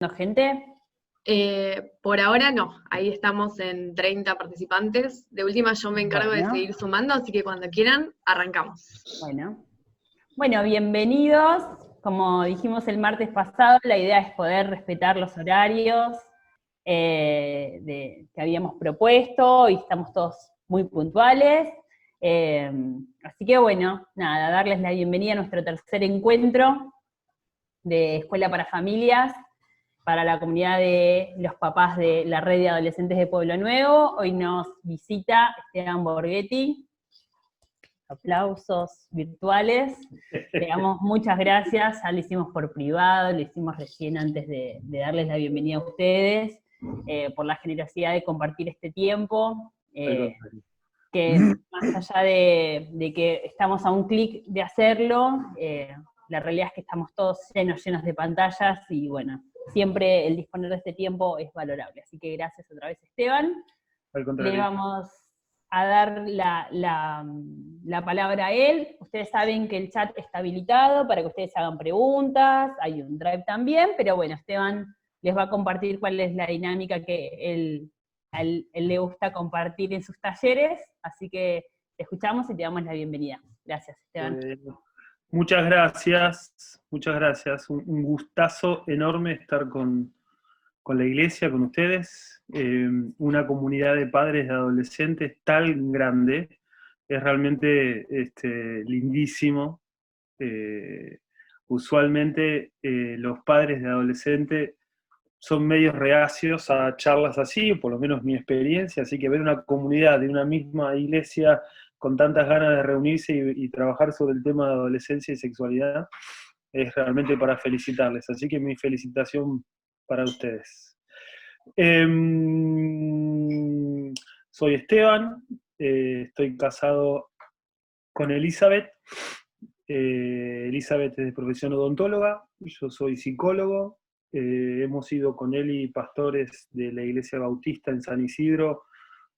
¿No, gente? Por ahora no, ahí estamos en 30 participantes. De última yo me encargo de Bueno, seguir sumando, así que cuando quieran, arrancamos. bueno. Bueno, bienvenidos. Como dijimos el martes pasado, la idea es poder respetar los horarios que habíamos propuesto y estamos todos muy puntuales. Así que bueno, nada, darles la bienvenida a nuestro tercer encuentro de Escuela para Familias, para la comunidad de los papás de la red de adolescentes de Pueblo Nuevo. Hoy nos visita Esteban Borghetti. Aplausos virtuales. Le damos muchas gracias, ya lo hicimos por privado, lo hicimos recién antes de darles la bienvenida a ustedes, por la generosidad de compartir este tiempo, que más allá de que estamos a un clic de hacerlo, la realidad es que estamos todos llenos de pantallas y bueno, siempre el disponer de este tiempo es valorable. Así que gracias otra vez, Esteban. Le vamos a dar la palabra a él. Ustedes saben que el chat está habilitado para que ustedes hagan preguntas, hay un drive también, pero bueno, Esteban les va a compartir cuál es la dinámica que a él le gusta compartir en sus talleres, así que te escuchamos y te damos la bienvenida. Gracias, Esteban. Muchas gracias, muchas gracias. Un gustazo enorme estar con la iglesia, con ustedes. Una comunidad de padres de adolescentes tan grande, es realmente lindísimo. Usualmente los padres de adolescentes son medios reacios a charlas así, o por lo menos mi experiencia, así que ver una comunidad de una misma iglesia con tantas ganas de reunirse y trabajar sobre el tema de adolescencia y sexualidad es realmente para felicitarles, así que mi felicitación para ustedes. Soy Esteban, estoy casado con Elizabeth. Elizabeth es de profesión odontóloga, yo soy psicólogo. Hemos sido con Eli pastores de la Iglesia Bautista en San Isidro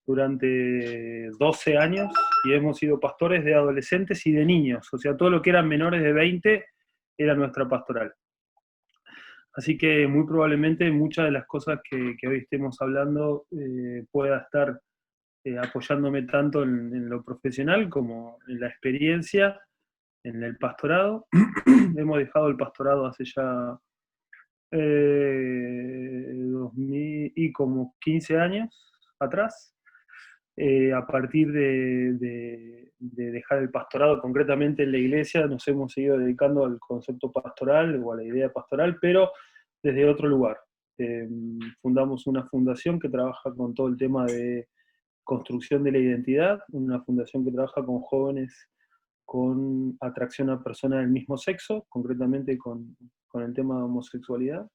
durante 12 años y hemos sido pastores de adolescentes y de niños, o sea, todo lo que eran menores de 20 era nuestra pastoral. Así que muy probablemente muchas de las cosas que hoy estemos hablando pueda estar apoyándome tanto en lo profesional como en la experiencia, en el pastorado. Hemos dejado el pastorado hace ya 2000 y como 15 años atrás, a partir de dejar el pastorado concretamente en la iglesia, nos hemos seguido dedicando al concepto pastoral o a la idea pastoral, pero desde otro lugar. Fundamos una fundación que trabaja con todo el tema de construcción de la identidad, una fundación que trabaja con jóvenes con atracción a personas del mismo sexo, concretamente con el tema de homosexualidad.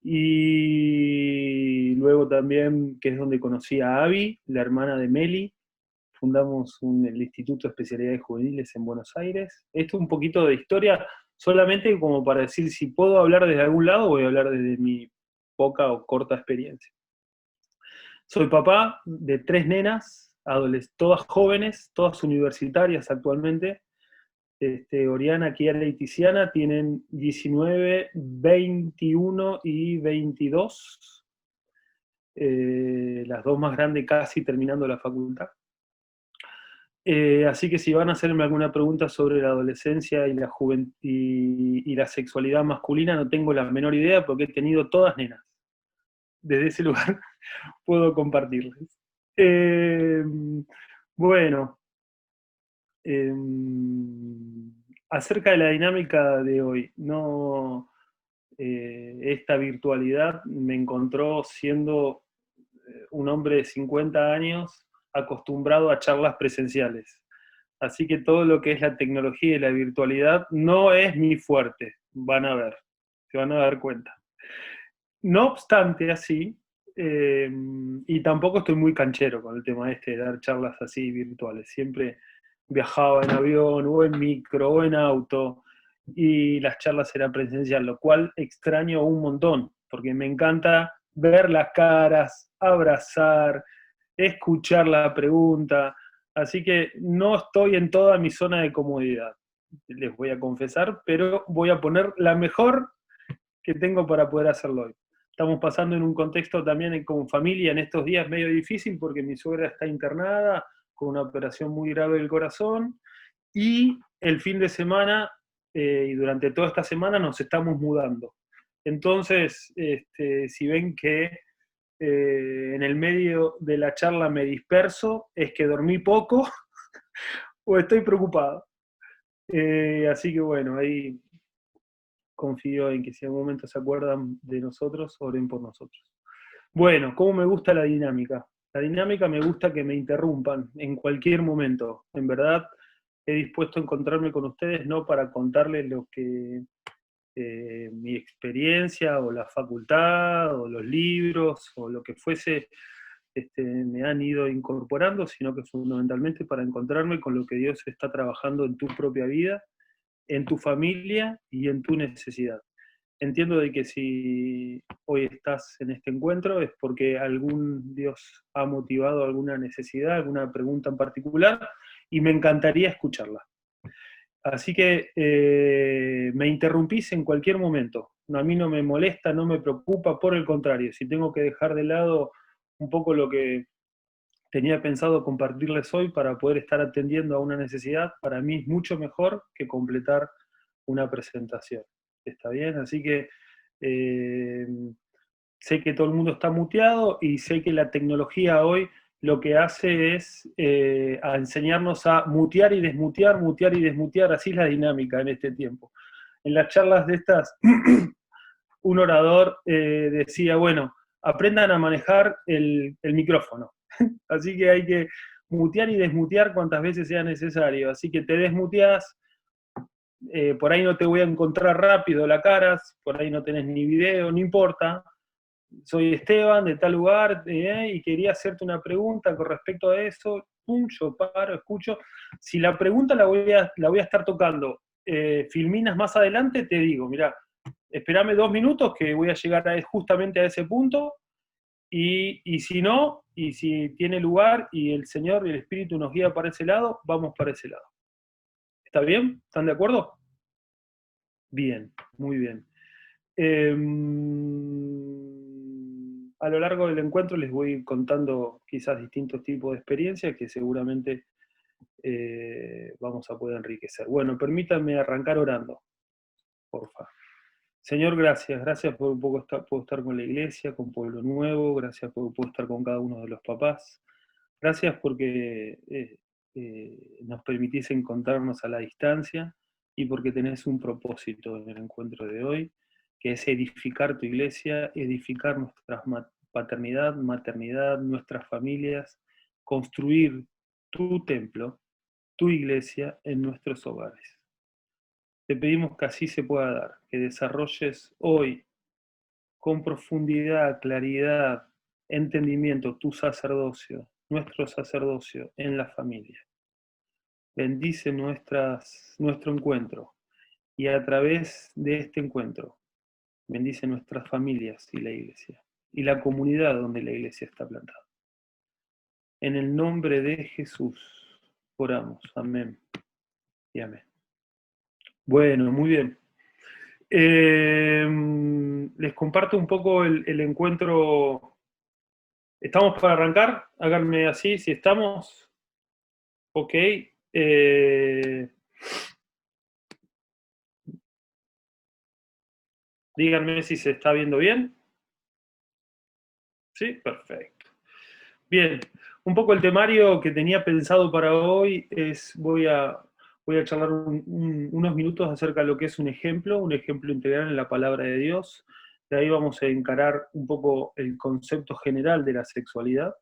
Y luego también, que es donde conocí a Abby, la hermana de Meli, fundamos el Instituto de Especialidades Juveniles en Buenos Aires. Esto es un poquito de historia, solamente como para decir, si puedo hablar desde algún lado, voy a hablar desde mi poca o corta experiencia. Soy papá de 3 nenas, todas jóvenes, todas universitarias actualmente. Oriana, Kiara y Tiziana tienen 19, 21 y 22. Las dos más grandes casi terminando la facultad. Así que si van a hacerme alguna pregunta sobre la adolescencia y la juventud y la sexualidad masculina, no tengo la menor idea porque he tenido todas nenas. Desde ese lugar puedo compartirles. Bueno, acerca de la dinámica de hoy, esta virtualidad me encontró siendo un hombre de 50 años acostumbrado a charlas presenciales. Así que todo lo que es la tecnología y la virtualidad no es mi fuerte, van a ver, se van a dar cuenta. No obstante, así, y tampoco estoy muy canchero con el tema de dar charlas así virtuales. Siempre viajaba en avión, o en micro, o en auto, y las charlas eran presenciales, lo cual extraño un montón, porque me encanta ver las caras, abrazar, escuchar la pregunta, así que no estoy en toda mi zona de comodidad, les voy a confesar, pero voy a poner la mejor que tengo para poder hacerlo hoy. Estamos pasando en un contexto también con familia en estos días medio difícil porque mi suegra está internada con una operación muy grave del corazón y el fin de semana y durante toda esta semana nos estamos mudando. Entonces, si ven que en el medio de la charla me disperso, es que dormí poco o estoy preocupado. Así que bueno, ahí confío en que si en algún momento se acuerdan de nosotros, oren por nosotros. Bueno, ¿cómo me gusta la dinámica? La dinámica me gusta que me interrumpan en cualquier momento. En verdad, he dispuesto a encontrarme con ustedes no para contarles lo que mi experiencia o la facultad o los libros o lo que fuese me han ido incorporando, sino que fundamentalmente para encontrarme con lo que Dios está trabajando en tu propia vida, en tu familia y en tu necesidad. Entiendo de que si hoy estás en este encuentro es porque algún Dios ha motivado alguna necesidad, alguna pregunta en particular, y me encantaría escucharla. Así que me interrumpís en cualquier momento. A mí no me molesta, no me preocupa, por el contrario, si tengo que dejar de lado un poco lo que tenía pensado compartirles hoy para poder estar atendiendo a una necesidad, para mí es mucho mejor que completar una presentación. ¿Está bien? Así que sé que todo el mundo está muteado y sé que la tecnología hoy lo que hace es a enseñarnos a mutear y desmutear, así es la dinámica en este tiempo. En las charlas de estas, un orador decía, bueno, aprendan a manejar el micrófono. Así que hay que mutear y desmutear cuantas veces sea necesario. Así que te desmuteas, por ahí no te voy a encontrar rápido la cara, por ahí no tenés ni video, no importa. Soy Esteban de tal lugar y quería hacerte una pregunta con respecto a eso. Pum, yo paro, escucho. Si la pregunta la voy a estar tocando filminas más adelante, te digo, mira, espérame 2 minutos que voy a llegar justamente a ese punto y si no, y si tiene lugar y el Señor y el Espíritu nos guía para ese lado, vamos para ese lado. ¿Está bien? ¿Están de acuerdo? Bien, muy bien. A lo largo del encuentro les voy contando quizás distintos tipos de experiencias que seguramente vamos a poder enriquecer. Bueno, permítanme arrancar orando, porfa. Señor, gracias por un poco puedo estar con la iglesia, con Pueblo Nuevo, gracias por puedo estar con cada uno de los papás, gracias porque nos permitís encontrarnos a la distancia y porque tenés un propósito en el encuentro de hoy, que es edificar tu iglesia, edificar nuestra paternidad, maternidad, nuestras familias, construir tu templo, tu iglesia en nuestros hogares. Te pedimos que así se pueda dar, que desarrolles hoy con profundidad, claridad, entendimiento tu sacerdocio, nuestro sacerdocio en la familia. Bendice nuestro encuentro y a través de este encuentro bendice nuestras familias y la iglesia y la comunidad donde la iglesia está plantada. En el nombre de Jesús oramos. Amén y amén. Bueno, muy bien. Les comparto un poco el encuentro. ¿Estamos para arrancar? Háganme así, si estamos. Ok. Díganme si se está viendo bien. Sí, perfecto. Bien, un poco el temario que tenía pensado para hoy es, voy a charlar unos minutos acerca de lo que es un ejemplo integral en la palabra de Dios. De ahí vamos a encarar un poco el concepto general de la sexualidad.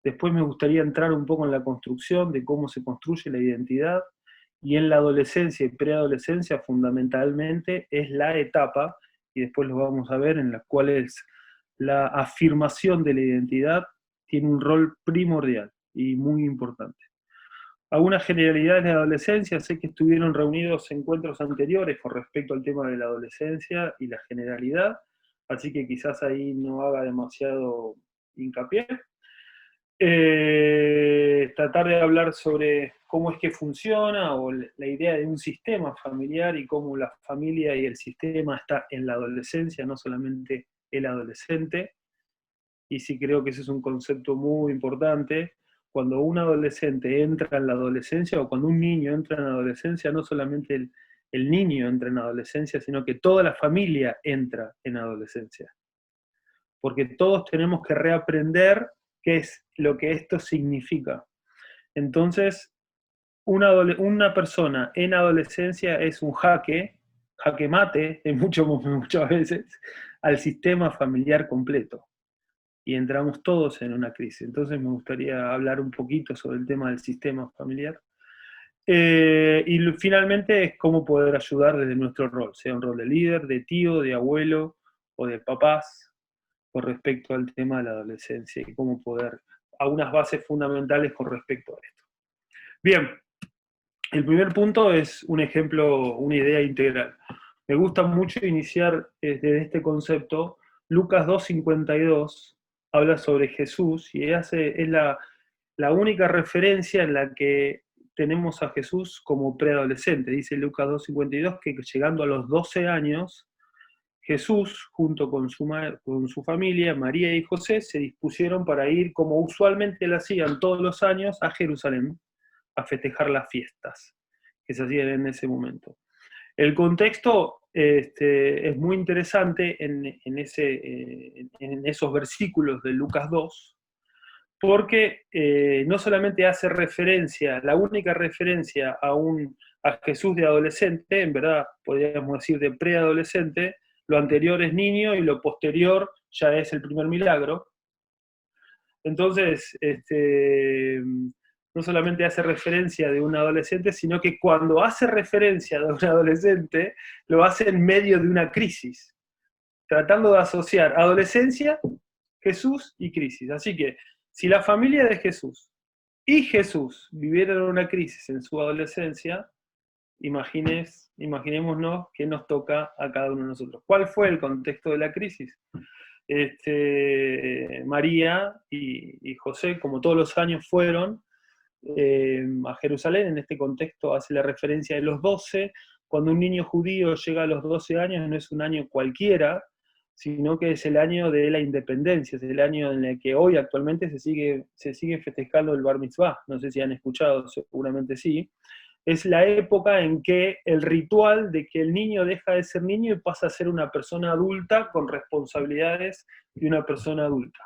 Después me gustaría entrar un poco en la construcción de cómo se construye la identidad, y en la adolescencia y preadolescencia fundamentalmente es la etapa, y después lo vamos a ver, en la cual es la afirmación de la identidad tiene un rol primordial y muy importante. Algunas generalidades de la adolescencia, sé que estuvieron reunidos encuentros anteriores con respecto al tema de la adolescencia y la generalidad, así que quizás ahí no haga demasiado hincapié. tratar de hablar sobre cómo es que funciona o la idea de un sistema familiar y cómo la familia y el sistema está en la adolescencia, no solamente el adolescente. Y sí creo que ese es un concepto muy importante. Cuando un adolescente entra en la adolescencia o cuando un niño entra en la adolescencia, no solamente el niño entra en adolescencia, sino que toda la familia entra en adolescencia. Porque todos tenemos que reaprender qué es lo que esto significa. Entonces, una persona en adolescencia es un jaque mate, muchas veces, al sistema familiar completo. Y entramos todos en una crisis. Entonces me gustaría hablar un poquito sobre el tema del sistema familiar. Y finalmente es cómo poder ayudar desde nuestro rol, sea un rol de líder, de tío, de abuelo o de papás, con respecto al tema de la adolescencia y cómo poder, algunas bases fundamentales con respecto a esto. Bien, el primer punto es un ejemplo, una idea integral. Me gusta mucho iniciar desde este concepto. Lucas 2:52 habla sobre Jesús y es la única referencia en la que tenemos a Jesús como preadolescente. Dice Lucas 2:52 que llegando a los 12 años, Jesús, junto con su familia, María y José, se dispusieron para ir, como usualmente lo hacían todos los años, a Jerusalén, a festejar las fiestas que se hacían en ese momento. El contexto es muy interesante en esos versículos de Lucas 2, porque no solamente hace referencia, la única referencia a Jesús de adolescente, en verdad podríamos decir de preadolescente, lo anterior es niño y lo posterior ya es el primer milagro. Entonces, no solamente hace referencia de un adolescente, sino que cuando hace referencia de un adolescente, lo hace en medio de una crisis, tratando de asociar adolescencia, Jesús y crisis. Así que, si la familia de Jesús y Jesús vivieron una crisis en su adolescencia, imaginémonos qué nos toca a cada uno de nosotros. ¿Cuál fue el contexto de la crisis? María y José, como todos los años, fueron a Jerusalén. En este contexto hace la referencia de los 12. Cuando un niño judío llega a los 12 años, no es un año cualquiera, sino que es el año de la independencia, es el año en el que hoy actualmente se sigue festejando el Bar Mitzvah. No sé si han escuchado, seguramente sí. Es la época en que el ritual de que el niño deja de ser niño y pasa a ser una persona adulta con responsabilidades de una persona adulta.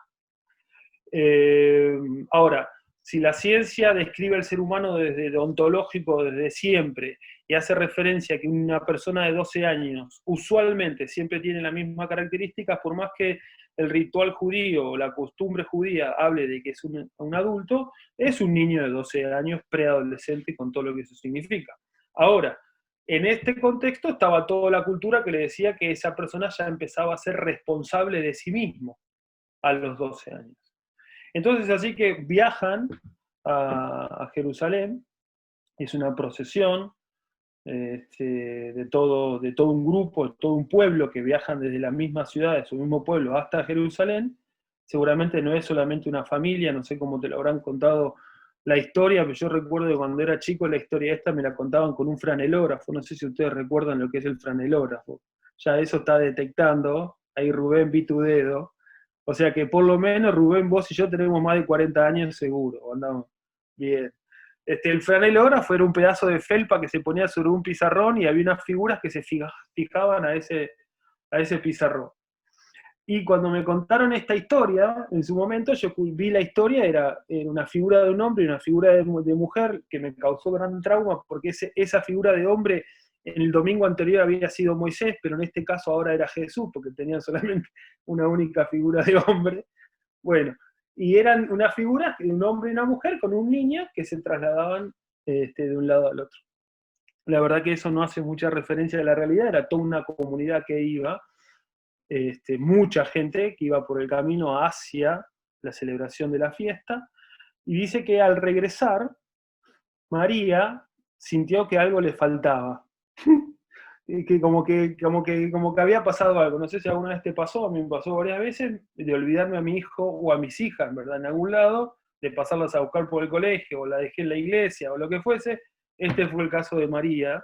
Ahora, si la ciencia describe al ser humano desde lo ontológico, desde siempre, y hace referencia a que una persona de 12 años usualmente siempre tiene las mismas características, por más que el ritual judío o la costumbre judía hable de que es un adulto, es un niño de 12 años, preadolescente, con todo lo que eso significa. Ahora, en este contexto estaba toda la cultura que le decía que esa persona ya empezaba a ser responsable de sí mismo a los 12 años. Entonces, así que viajan a Jerusalén, es una procesión de todo un grupo, de todo un pueblo que viajan desde la misma ciudad, de su mismo pueblo, hasta Jerusalén. Seguramente no es solamente una familia, no sé cómo te lo habrán contado la historia, pero yo recuerdo que cuando era chico la historia esta me la contaban con un franelógrafo, no sé si ustedes recuerdan lo que es el franelógrafo. Ya eso está detectando, ahí Rubén, vi tu dedo. O sea que por lo menos Rubén, vos y yo tenemos más de 40 años seguro, andamos bien. El franelógrafo era un pedazo de felpa que se ponía sobre un pizarrón y había unas figuras que se fijaban a ese pizarrón. Y cuando me contaron esta historia, en su momento yo vi la historia, era una figura de un hombre y una figura de mujer que me causó gran trauma, porque esa figura de hombre en el domingo anterior había sido Moisés, pero en este caso ahora era Jesús, porque tenían solamente una única figura de hombre. Bueno, y eran unas figuras de un hombre y una mujer con un niño que se trasladaban de un lado al otro. La verdad que eso no hace mucha referencia a la realidad, era toda una comunidad que iba, mucha gente que iba por el camino hacia la celebración de la fiesta, y dice que al regresar, María sintió que algo le faltaba. Que como que había pasado algo. No sé si alguna vez te pasó, a mí me pasó varias veces, de olvidarme a mi hijo o a mis hijas, ¿verdad? En algún lado, de pasarlas a buscar por el colegio, o la dejé en la iglesia, o lo que fuese. Este fue el caso de María.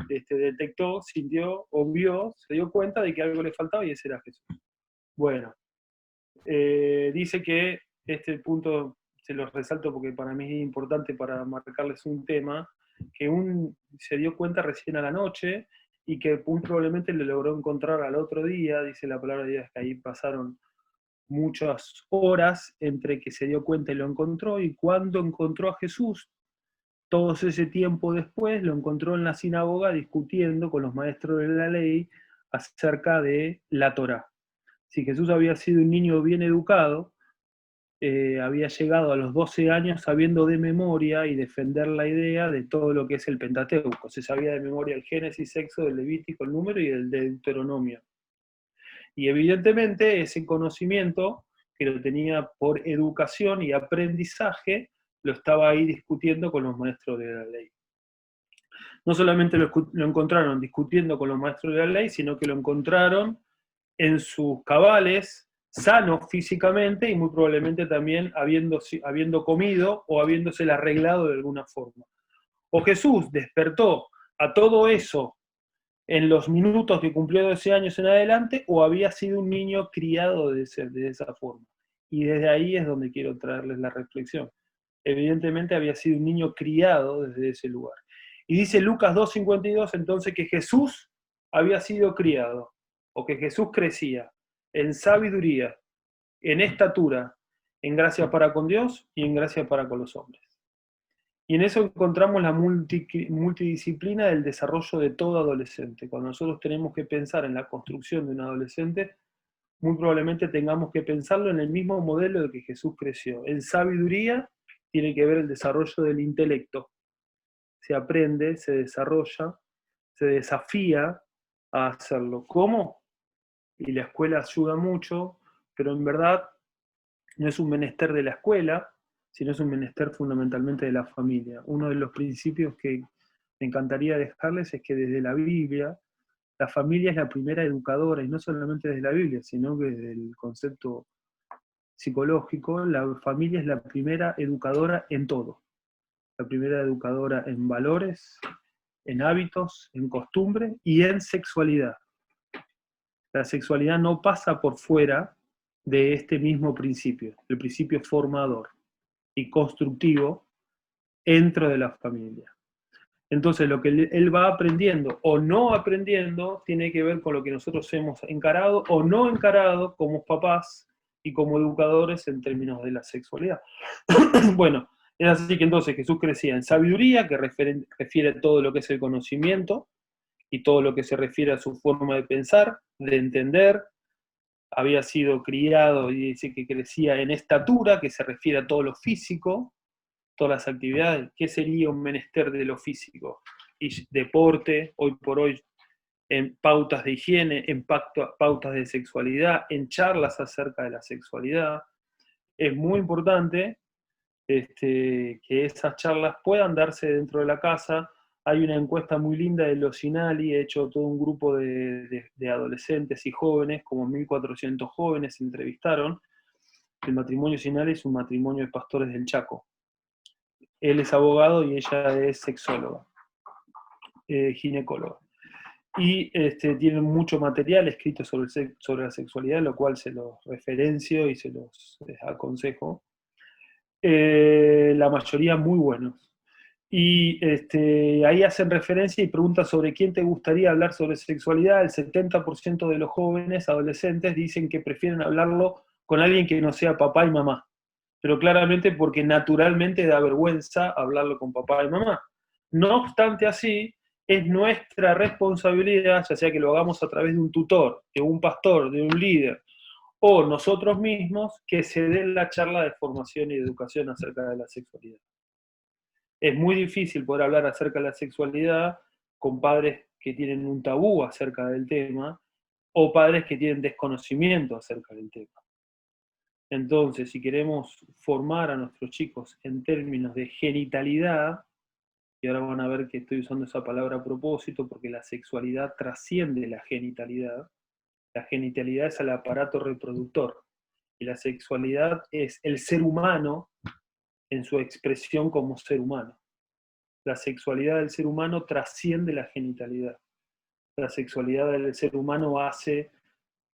Detectó, sintió, o vio, se dio cuenta de que algo le faltaba y ese era Jesús. Bueno, dice que este punto se los resalto porque para mí es importante para marcarles un tema, que se dio cuenta recién a la noche y que muy probablemente le logró encontrar al otro día. Dice la palabra de Dios que ahí pasaron muchas horas entre que se dio cuenta y lo encontró, y cuando encontró a Jesús, todo ese tiempo después, lo encontró en la sinagoga discutiendo con los maestros de la ley acerca de la Torá. Si Jesús había sido un niño bien educado, había llegado a los 12 años sabiendo de memoria y defender la idea de todo lo que es el Pentateuco. Se sabía de memoria el Génesis, Éxodo, el Levítico, el Número y el Deuteronomio. Y evidentemente ese conocimiento, que lo tenía por educación y aprendizaje, lo estaba ahí discutiendo con los maestros de la ley. No solamente lo encontraron discutiendo con los maestros de la ley, sino que lo encontraron en sus cabales, sano físicamente y muy probablemente también habiendo comido o habiéndose arreglado de alguna forma. O Jesús despertó a todo eso en los minutos que cumplió 12 años en adelante, o había sido un niño criado de esa forma. Y desde ahí es donde quiero traerles la reflexión. Evidentemente había sido un niño criado desde ese lugar. Y dice Lucas 2:52 entonces que Jesús había sido criado, o que Jesús crecía en sabiduría, en estatura, en gracia para con Dios y en gracia para con los hombres. Y en eso encontramos la multidisciplina del desarrollo de todo adolescente. Cuando nosotros tenemos que pensar en la construcción de un adolescente, muy probablemente tengamos que pensarlo en el mismo modelo de que Jesús creció. En sabiduría tiene que ver el desarrollo del intelecto. Se aprende, se desarrolla, se desafía a hacerlo. ¿Cómo? Y la escuela ayuda mucho, pero en verdad no es un menester de la escuela, sino es un menester fundamentalmente de la familia. Uno de los principios que me encantaría dejarles es que desde la Biblia, la familia es la primera educadora, y no solamente desde la Biblia, sino que desde el concepto psicológico, la familia es la primera educadora en todo. La primera educadora en valores, en hábitos, en costumbre y en sexualidad. La sexualidad no pasa por fuera de este mismo principio, el principio formador y constructivo dentro de la familia. Entonces lo que él va aprendiendo o no aprendiendo tiene que ver con lo que nosotros hemos encarado o no encarado como papás y como educadores en términos de la sexualidad. Bueno, es así que entonces Jesús crecía en sabiduría, que refiere a todo lo que es el conocimiento y todo lo que se refiere a su forma de pensar, de entender. Había sido criado y dice que crecía en estatura, que se refiere a todo lo físico, todas las actividades. ¿Qué sería un menester de lo físico? Y deporte, hoy por hoy, en pautas de higiene, en pautas de sexualidad, en charlas acerca de la sexualidad. Es muy importante que esas charlas puedan darse dentro de la casa. Hay una encuesta muy linda de los Sinali, he hecho todo un grupo de adolescentes y jóvenes, como 1.400 jóvenes se entrevistaron. El matrimonio Sinali es un matrimonio de pastores del Chaco. Él es abogado y ella es sexóloga, ginecóloga. Y tienen mucho material escrito sobre la sexualidad, lo cual se los referencio y se los aconsejo. La mayoría muy buenos. Y ahí hacen referencia y preguntan sobre quién te gustaría hablar sobre sexualidad. El 70% de los jóvenes adolescentes dicen que prefieren hablarlo con alguien que no sea papá y mamá. Pero claramente porque naturalmente da vergüenza hablarlo con papá y mamá. No obstante así, es nuestra responsabilidad, ya sea que lo hagamos a través de un tutor, de un pastor, de un líder, o nosotros mismos, que se dé la charla de formación y de educación acerca de la sexualidad. Es muy difícil poder hablar acerca de la sexualidad con padres que tienen un tabú acerca del tema, o padres que tienen desconocimiento acerca del tema. Entonces, si queremos formar a nuestros chicos en términos de genitalidad, y ahora van a ver que estoy usando esa palabra a propósito, porque la sexualidad trasciende la genitalidad es el aparato reproductor, y la sexualidad es el ser humano en su expresión como ser humano. La sexualidad del ser humano trasciende la genitalidad. La sexualidad del ser humano hace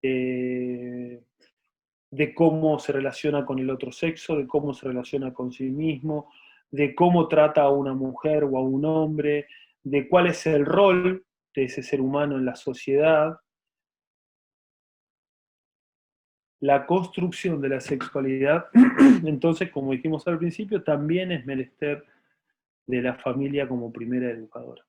de cómo se relaciona con el otro sexo, de cómo se relaciona con sí mismo, de cómo trata a una mujer o a un hombre, de cuál es el rol de ese ser humano en la sociedad. La construcción de la sexualidad, entonces, como dijimos al principio, también es menester de la familia como primera educadora.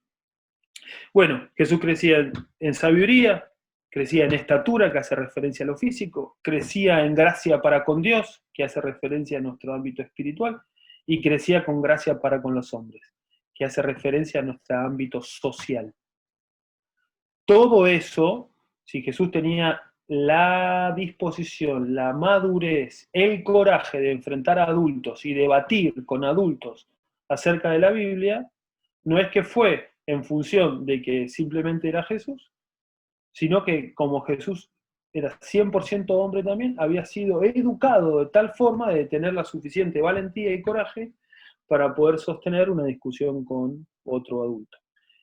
Bueno, Jesús crecía en sabiduría, crecía en estatura, que hace referencia a lo físico, crecía en gracia para con Dios, que hace referencia a nuestro ámbito espiritual, y crecía con gracia para con los hombres, que hace referencia a nuestro ámbito social. Todo eso, si Jesús tenía la disposición, la madurez, el coraje de enfrentar a adultos y debatir con adultos acerca de la Biblia, no es que fue en función de que simplemente era Jesús, sino que como Jesús era 100% hombre también, había sido educado de tal forma de tener la suficiente valentía y coraje para poder sostener una discusión con otro adulto.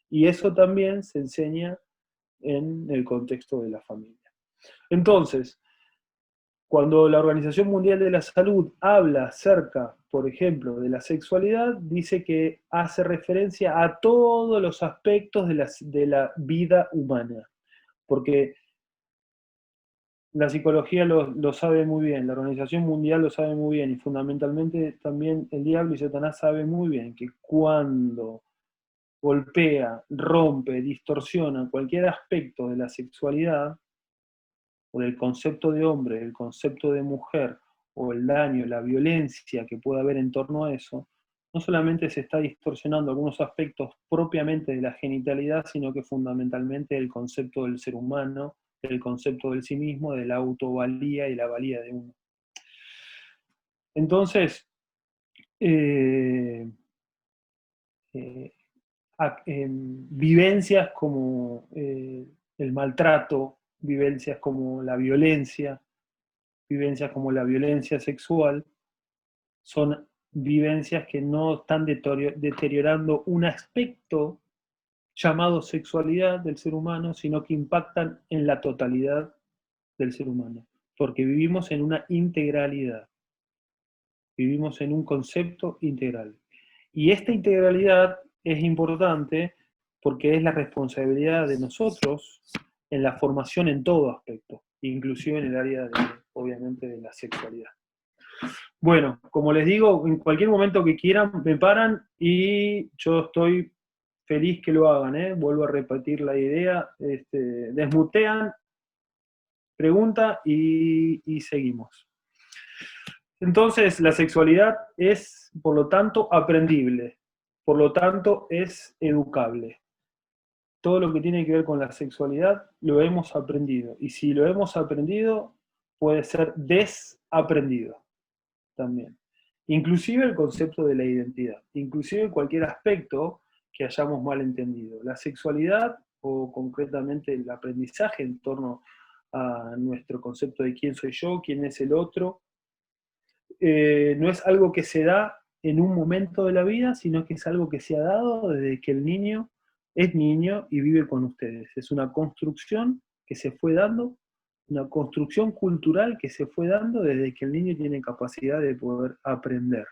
Y eso también se enseña en el contexto de la familia. Entonces, cuando la Organización Mundial de la Salud habla acerca, por ejemplo, de la sexualidad, dice que hace referencia a todos los aspectos de la vida humana, porque la psicología lo sabe muy bien, la Organización Mundial lo sabe muy bien, y fundamentalmente también el diablo y Satanás saben muy bien que cuando golpea, rompe, distorsiona cualquier aspecto de la sexualidad, o del concepto de hombre, el concepto de mujer, o el daño, la violencia que puede haber en torno a eso, no solamente se está distorsionando algunos aspectos propiamente de la genitalidad, sino que fundamentalmente el concepto del ser humano, el concepto del sí mismo, de la autovalía y la valía de uno. Entonces, vivencias como el maltrato, vivencias como la violencia, vivencias como la violencia sexual, son vivencias que no están deteriorando un aspecto llamado sexualidad del ser humano, sino que impactan en la totalidad del ser humano, porque vivimos en una integralidad, vivimos en un concepto integral. Y esta integralidad es importante porque es la responsabilidad de nosotros en la formación en todo aspecto, inclusive en el área, obviamente, de la sexualidad. Bueno, como les digo, en cualquier momento que quieran, me paran y yo estoy feliz que lo hagan, ¿eh? Vuelvo a repetir la idea, desmutean, pregunta y seguimos. Entonces, la sexualidad es, por lo tanto, aprendible, por lo tanto, es educable. Todo lo que tiene que ver con la sexualidad lo hemos aprendido, y si lo hemos aprendido, puede ser desaprendido también. Inclusive el concepto de la identidad, inclusive cualquier aspecto que hayamos mal entendido. La sexualidad, o concretamente el aprendizaje en torno a nuestro concepto de quién soy yo, quién es el otro, no es algo que se da en un momento de la vida, sino que es algo que se ha dado desde que el niño es niño y vive con ustedes. Es una construcción que se fue dando, una construcción cultural que se fue dando desde que el niño tiene capacidad de poder aprender.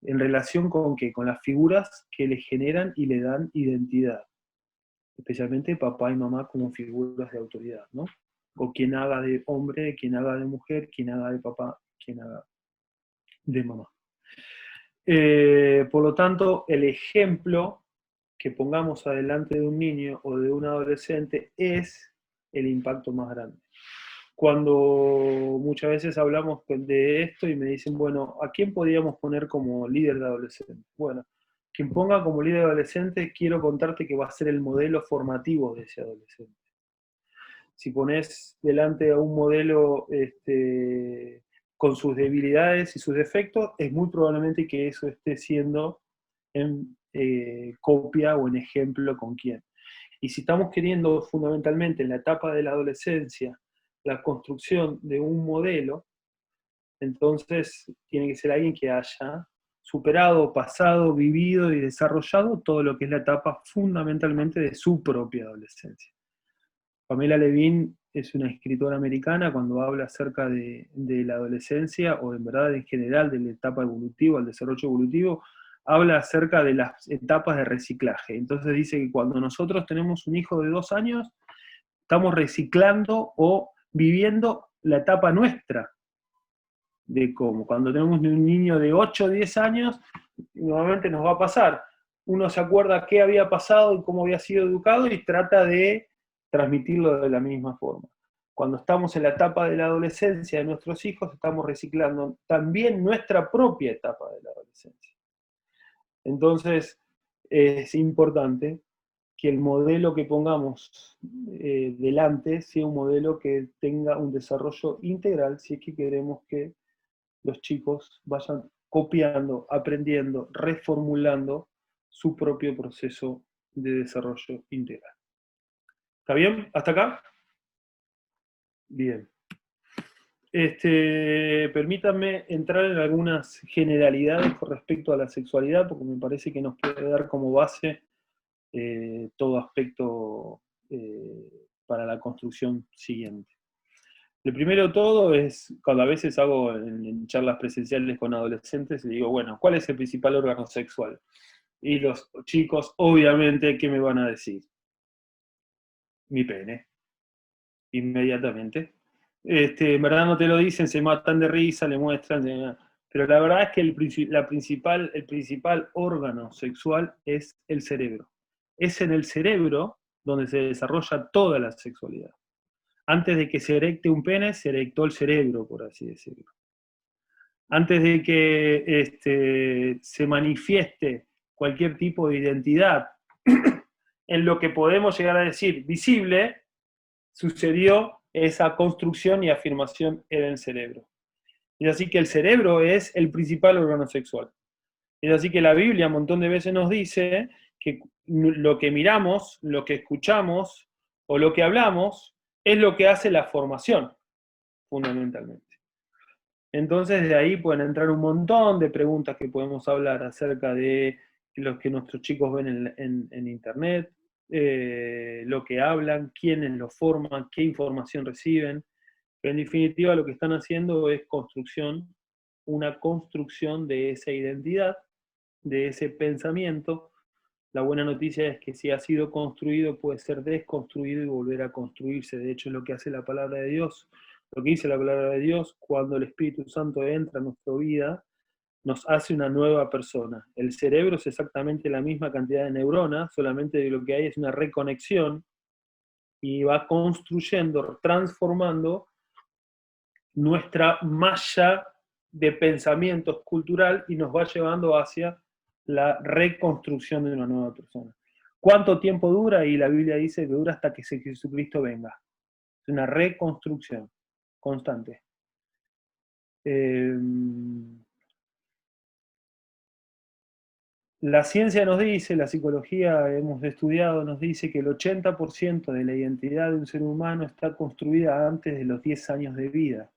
¿En relación con qué? Con las figuras que le generan y le dan identidad. Especialmente papá y mamá como figuras de autoridad, ¿no? O quien haga de hombre, quien haga de mujer, quien haga de papá, quien haga de mamá. Por lo tanto, el ejemplo que pongamos adelante de un niño o de un adolescente es el impacto más grande. Cuando muchas veces hablamos de esto y me dicen, bueno, ¿a quién podríamos poner como líder de adolescente? Bueno, quien ponga como líder de adolescente, quiero contarte que va a ser el modelo formativo de ese adolescente. Si pones delante a un modelo con sus debilidades y sus defectos, es muy probablemente que eso esté siendo en copia o en ejemplo con quién. Y si estamos queriendo fundamentalmente en la etapa de la adolescencia la construcción de un modelo, entonces tiene que ser alguien que haya superado, pasado, vivido y desarrollado todo lo que es la etapa fundamentalmente de su propia adolescencia. Pamela Levine es una escritora americana. Cuando habla acerca de la adolescencia, o en verdad en general de la etapa evolutiva, el desarrollo evolutivo, habla acerca de las etapas de reciclaje. Entonces dice que cuando nosotros tenemos un hijo de 2 años, estamos reciclando o viviendo la etapa nuestra de cómo. Cuando tenemos un niño de 8 o 10 años, nuevamente nos va a pasar. Uno se acuerda qué había pasado y cómo había sido educado y trata de transmitirlo de la misma forma. Cuando estamos en la etapa de la adolescencia de nuestros hijos, estamos reciclando también nuestra propia etapa de la adolescencia. Entonces, es importante que el modelo que pongamos delante sea un modelo que tenga un desarrollo integral, si es que queremos que los chicos vayan copiando, aprendiendo, reformulando su propio proceso de desarrollo integral. ¿Está bien? ¿Hasta acá? Bien. Permítanme entrar en algunas generalidades con respecto a la sexualidad, porque me parece que nos puede dar como base todo aspecto para la construcción siguiente. Lo primero de todo es, cuando a veces hago en charlas presenciales con adolescentes, le digo, bueno, ¿cuál es el principal órgano sexual? Y los chicos, obviamente, ¿qué me van a decir? Mi pene. Inmediatamente. En verdad no te lo dicen, se matan de risa, le muestran, pero la verdad es que el principal órgano sexual es el cerebro. Es en el cerebro donde se desarrolla toda la sexualidad. Antes de que se erecte un pene, se erectó el cerebro, por así decirlo. Antes de que se manifieste cualquier tipo de identidad en lo que podemos llegar a decir visible, sucedió esa construcción y afirmación en el cerebro. Es así que el cerebro es el principal órgano sexual. Es así que la Biblia un montón de veces nos dice que lo que miramos, lo que escuchamos o lo que hablamos es lo que hace la formación, fundamentalmente. Entonces de ahí pueden entrar un montón de preguntas que podemos hablar acerca de los que nuestros chicos ven en internet, lo que hablan, quiénes lo forman, qué información reciben. Pero en definitiva lo que están haciendo es una construcción de esa identidad, de ese pensamiento. La buena noticia es que si ha sido construido puede ser desconstruido y volver a construirse. De hecho es lo que hace la palabra de Dios. Lo que dice la palabra de Dios, cuando el Espíritu Santo entra en nuestra vida, nos hace una nueva persona. El cerebro es exactamente la misma cantidad de neuronas, solamente lo que hay es una reconexión y va construyendo, transformando nuestra malla de pensamientos cultural y nos va llevando hacia la reconstrucción de una nueva persona. ¿Cuánto tiempo dura? Y la Biblia dice que dura hasta que Jesucristo venga. Es una reconstrucción constante. La ciencia nos dice, la psicología hemos estudiado, nos dice que el 80% de la identidad de un ser humano está construida antes de los 10 años de vida.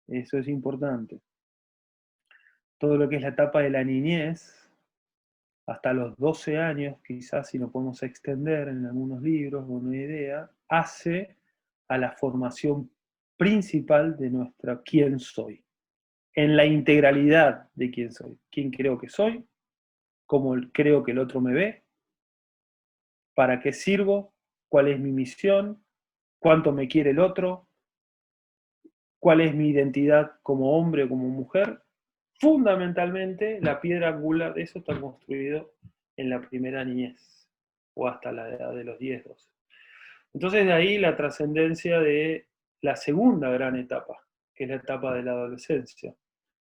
Eso es importante. Todo lo que es la etapa de la niñez, hasta los 12 años, quizás si lo podemos extender en algunos libros o una idea, hace a la formación principal de nuestra quién soy. En la integralidad de quién soy. Quién creo que soy, cómo creo que el otro me ve, para qué sirvo, cuál es mi misión, cuánto me quiere el otro, cuál es mi identidad como hombre o como mujer. Fundamentalmente, la piedra angular de eso está construido en la primera niñez, o hasta la edad de los 10, 12. Entonces de ahí la trascendencia de la segunda gran etapa, que es la etapa de la adolescencia.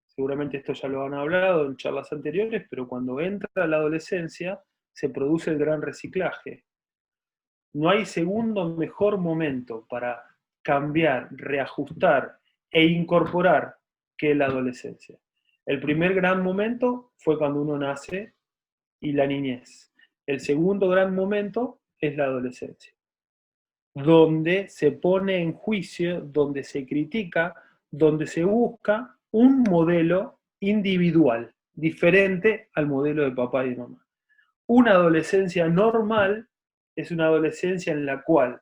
Seguramente esto ya lo han hablado en charlas anteriores, pero cuando entra la adolescencia se produce el gran reciclaje. No hay segundo mejor momento para cambiar, reajustar e incorporar que la adolescencia. El primer gran momento fue cuando uno nace y la niñez. El segundo gran momento es la adolescencia. donde se pone en juicio, donde se critica, donde se busca un modelo individual, diferente al modelo de papá y de mamá. Una adolescencia normal es una adolescencia en la cual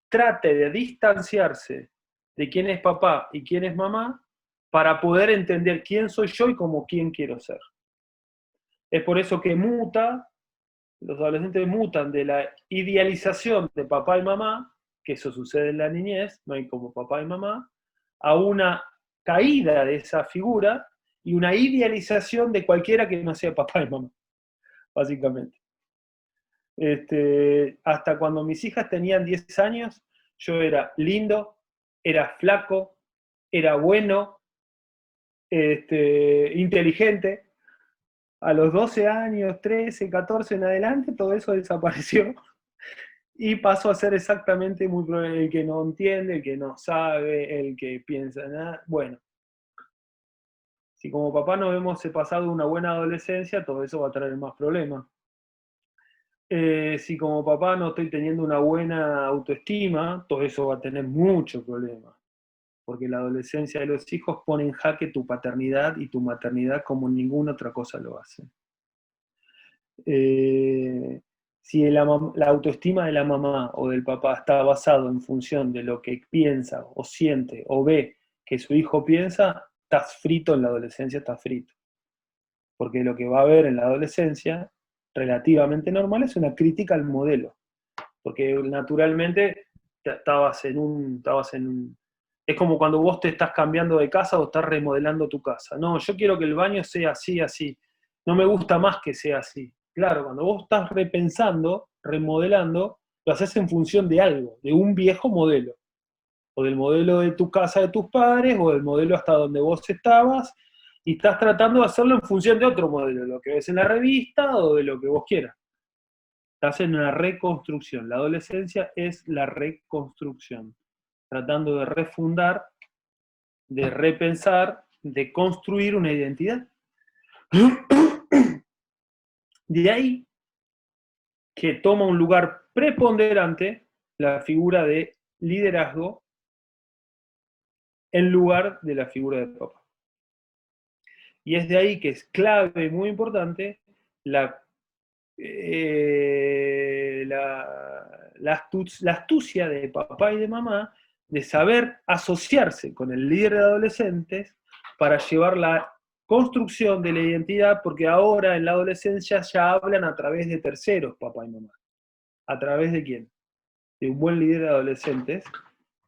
trate de distanciarse de quién es papá y quién es mamá para poder entender quién soy yo y como quién quiero ser. Es por eso que los adolescentes mutan de la idealización de papá y mamá, que eso sucede en la niñez, no hay como papá y mamá, a una caída de esa figura y una idealización de cualquiera que no sea papá y mamá, básicamente. Hasta cuando mis hijas tenían 10 años, yo era lindo, era flaco, era bueno, inteligente. A los 12 años, 13, 14 en adelante, todo eso desapareció y pasó a ser exactamente muy probable el que no entiende, el que no sabe, el que piensa nada. Bueno, si como papá no hemos pasado una buena adolescencia, todo eso va a traer más problemas. Si como papá no estoy teniendo una buena autoestima, todo eso va a tener muchos problemas, porque la adolescencia de los hijos pone en jaque tu paternidad y tu maternidad como ninguna otra cosa lo hace. Si la autoestima de la mamá o del papá está basado en función de lo que piensa o siente o ve que su hijo piensa, estás frito en la adolescencia, estás frito. Porque lo que va a haber en la adolescencia, relativamente normal, es una crítica al modelo. Porque naturalmente estabas en un... Es como cuando vos te estás cambiando de casa o estás remodelando tu casa. No, yo quiero que el baño sea así, así. No me gusta más que sea así. Claro, cuando vos estás repensando, remodelando, lo haces en función de algo, de un viejo modelo. O del modelo de tu casa de tus padres, o del modelo hasta donde vos estabas, y estás tratando de hacerlo en función de otro modelo, lo que ves en la revista o de lo que vos quieras. Estás en una reconstrucción. La adolescencia es la reconstrucción, tratando de refundar, de repensar, de construir una identidad. De ahí que toma un lugar preponderante la figura de liderazgo en lugar de la figura de papá. Y es de ahí que es clave y muy importante la astucia de papá y de mamá de saber asociarse con el líder de adolescentes para llevar la construcción de la identidad, porque ahora en la adolescencia ya hablan a través de terceros, papá y mamá. ¿A través de quién? De un buen líder de adolescentes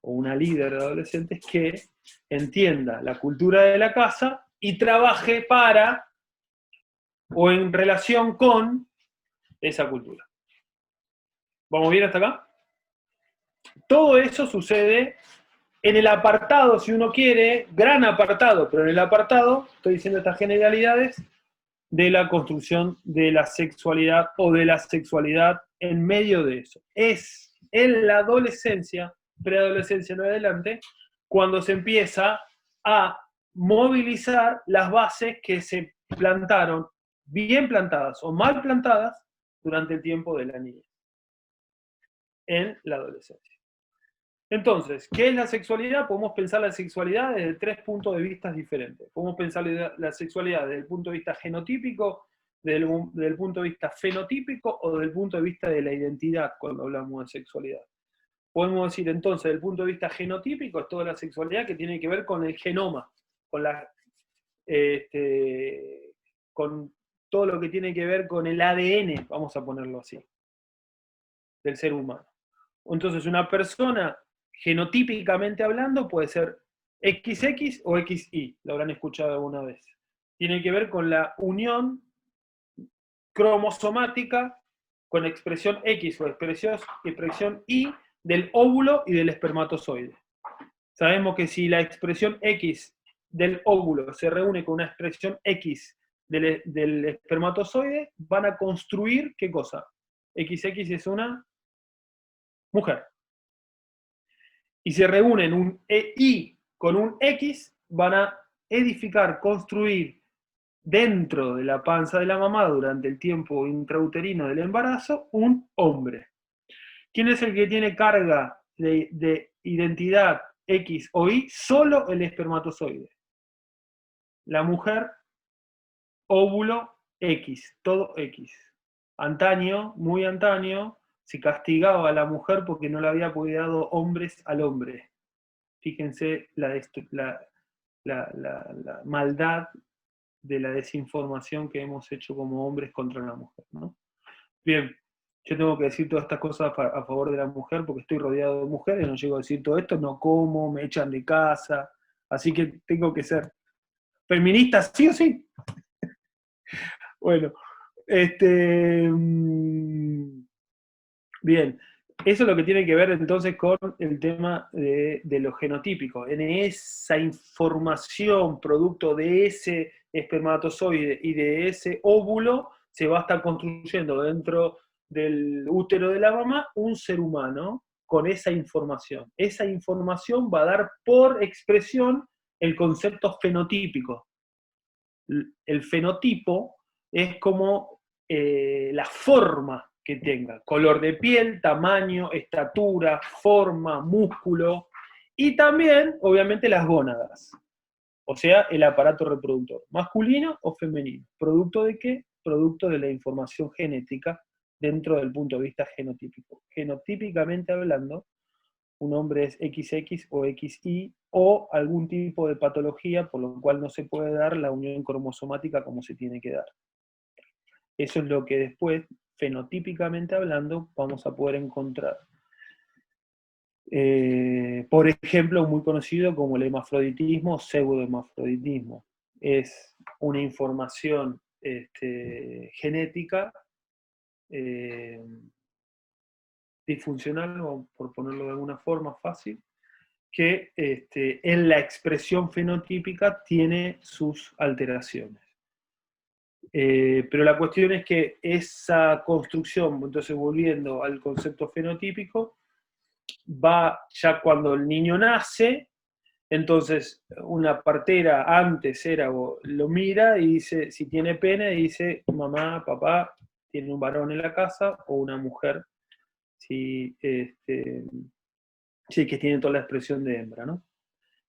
o una líder de adolescentes que entienda la cultura de la casa y trabaje para o en relación con esa cultura. ¿Vamos bien hasta acá? Todo eso sucede en el apartado, si uno quiere, gran apartado, pero en el apartado, estoy diciendo estas generalidades, de la construcción de la sexualidad o de la sexualidad en medio de eso. Es en la adolescencia, preadolescencia en adelante, cuando se empieza a movilizar las bases que se plantaron, bien plantadas o mal plantadas, durante el tiempo de la niñez, en la adolescencia. Entonces, ¿qué es la sexualidad? Podemos pensar la sexualidad desde 3 puntos de vista diferentes. Podemos pensar la sexualidad desde el punto de vista genotípico, desde el punto de vista fenotípico o desde el punto de vista de la identidad cuando hablamos de sexualidad. Podemos decir entonces, desde el punto de vista genotípico, es toda la sexualidad que tiene que ver con el genoma, con todo lo que tiene que ver con el ADN, vamos a ponerlo así, del ser humano. Entonces, una persona genotípicamente hablando puede ser XX o XY, lo habrán escuchado alguna vez. Tiene que ver con la unión cromosomática con expresión X o expresión Y del óvulo y del espermatozoide. Sabemos que si la expresión X del óvulo se reúne con una expresión X del espermatozoide, van a construir, ¿qué cosa? XX es una mujer. Y se reúnen un Y con un X, van a edificar, construir dentro de la panza de la mamá durante el tiempo intrauterino del embarazo un hombre. ¿Quién es el que tiene carga de identidad X o Y solo el espermatozoide. La mujer, óvulo X, todo X. Antaño, muy antaño, se castigaba a la mujer porque no le había cuidado hombres al hombre. Fíjense la maldad de la desinformación que hemos hecho como hombres contra la mujer, ¿no? Bien, yo tengo que decir todas estas cosas a favor de la mujer porque estoy rodeado de mujeres, no llego a decir todo esto, no como, me echan de casa, así que tengo que ser feminista sí o sí. Bueno, bien, eso es lo que tiene que ver entonces con el tema de lo genotípico. En esa información producto de ese espermatozoide y de ese óvulo se va a estar construyendo dentro del útero de la mamá un ser humano con esa información. Esa información va a dar por expresión el concepto fenotípico. El fenotipo es como la forma que tenga, color de piel, tamaño, estatura, forma, músculo, y también, obviamente, las gónadas, o sea, el aparato reproductor, masculino o femenino. ¿Producto de qué? Producto de la información genética dentro del punto de vista genotípico. Genotípicamente hablando, un hombre es XX o XY, o algún tipo de patología por lo cual no se puede dar la unión cromosomática como se tiene que dar. Eso es lo que después, fenotípicamente hablando, vamos a poder encontrar. Por ejemplo, muy conocido como el hermafroditismo o pseudohermafroditismo. Es una información genética disfuncional, o por ponerlo de alguna forma fácil, que en la expresión fenotípica tiene sus alteraciones. Pero la cuestión es que esa construcción, entonces volviendo al concepto fenotípico, va ya cuando el niño nace, entonces una partera antes lo mira y dice, si tiene pene, dice, mamá, papá, tiene un varón en la casa, o una mujer, si, sí, que tiene toda la expresión de hembra, ¿no?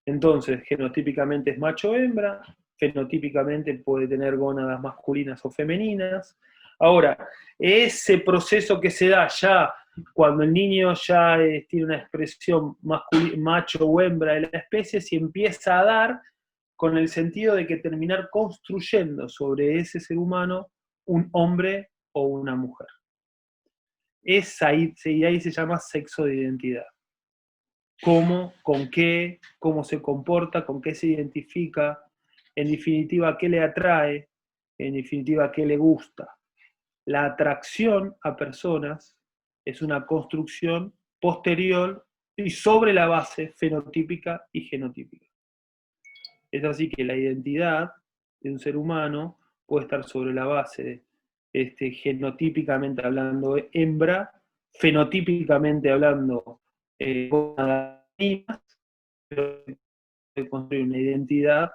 Entonces, genotípicamente es macho-hembra, fenotípicamente puede tener gónadas masculinas o femeninas. Ahora, ese proceso que se da ya cuando el niño ya tiene una expresión macho o hembra de la especie, se empieza a dar con el sentido de que terminar construyendo sobre ese ser humano un hombre o una mujer. Ahí se llama sexo de identidad. Cómo, con qué, cómo se comporta, con qué se identifica, en definitiva, qué le atrae, en definitiva, qué le gusta. La atracción a personas es una construcción posterior y sobre la base fenotípica y genotípica. Es así que la identidad de un ser humano puede estar sobre la base de, genotípicamente hablando, hembra, fenotípicamente hablando, de construir una identidad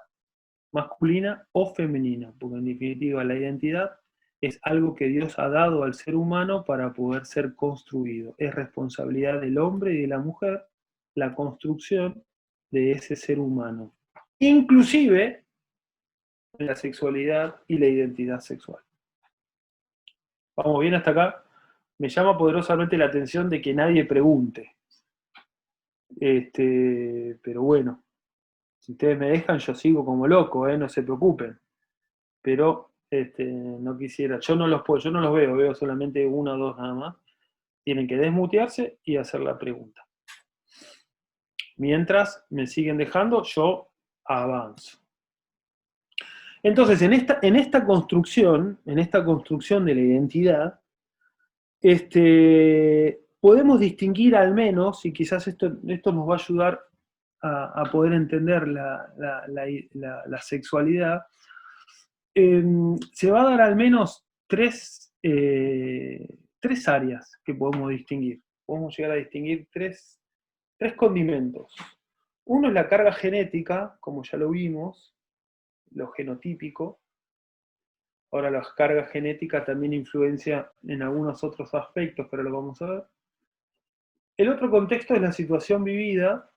masculina o femenina, porque en definitiva la identidad es algo que Dios ha dado al ser humano para poder ser construido. Es responsabilidad del hombre y de la mujer la construcción de ese ser humano, inclusive la sexualidad y la identidad sexual. ¿Vamos bien hasta acá? Me llama poderosamente la atención de que nadie pregunte. Pero bueno, si ustedes me dejan, yo sigo como loco, no se preocupen. Pero no quisiera, yo no los veo solamente uno o dos nada más. Tienen que desmutearse y hacer la pregunta. Mientras me siguen dejando, yo avanzo. Entonces, en esta construcción de la identidad, podemos distinguir al menos, y quizás esto nos va a ayudar a poder entender la sexualidad, se va a dar al menos tres áreas que podemos distinguir. Podemos llegar a distinguir tres condimentos. Uno es la carga genética, como ya lo vimos, lo genotípico. Ahora la carga genética también influencia en algunos otros aspectos, pero lo vamos a ver. El otro contexto es la situación vivida,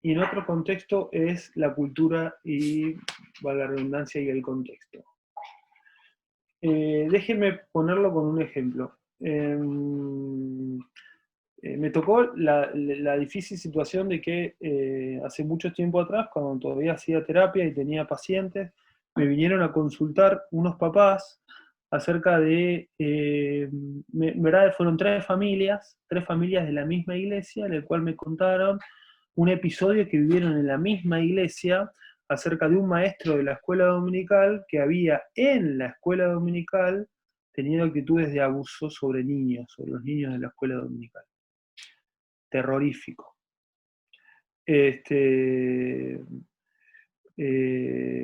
y en otro contexto es la cultura y, valga la redundancia, y el contexto. Déjenme ponerlo con un ejemplo. Me tocó la difícil situación de que hace mucho tiempo atrás, cuando todavía hacía terapia y tenía pacientes, me vinieron a consultar unos papás acerca de, en verdad fueron tres familias de la misma iglesia, en el cual me contaron un episodio que vivieron en la misma iglesia acerca de un maestro de la escuela dominical que había en la escuela dominical tenido actitudes de abuso sobre niños, sobre los niños de la escuela dominical. Terrorífico.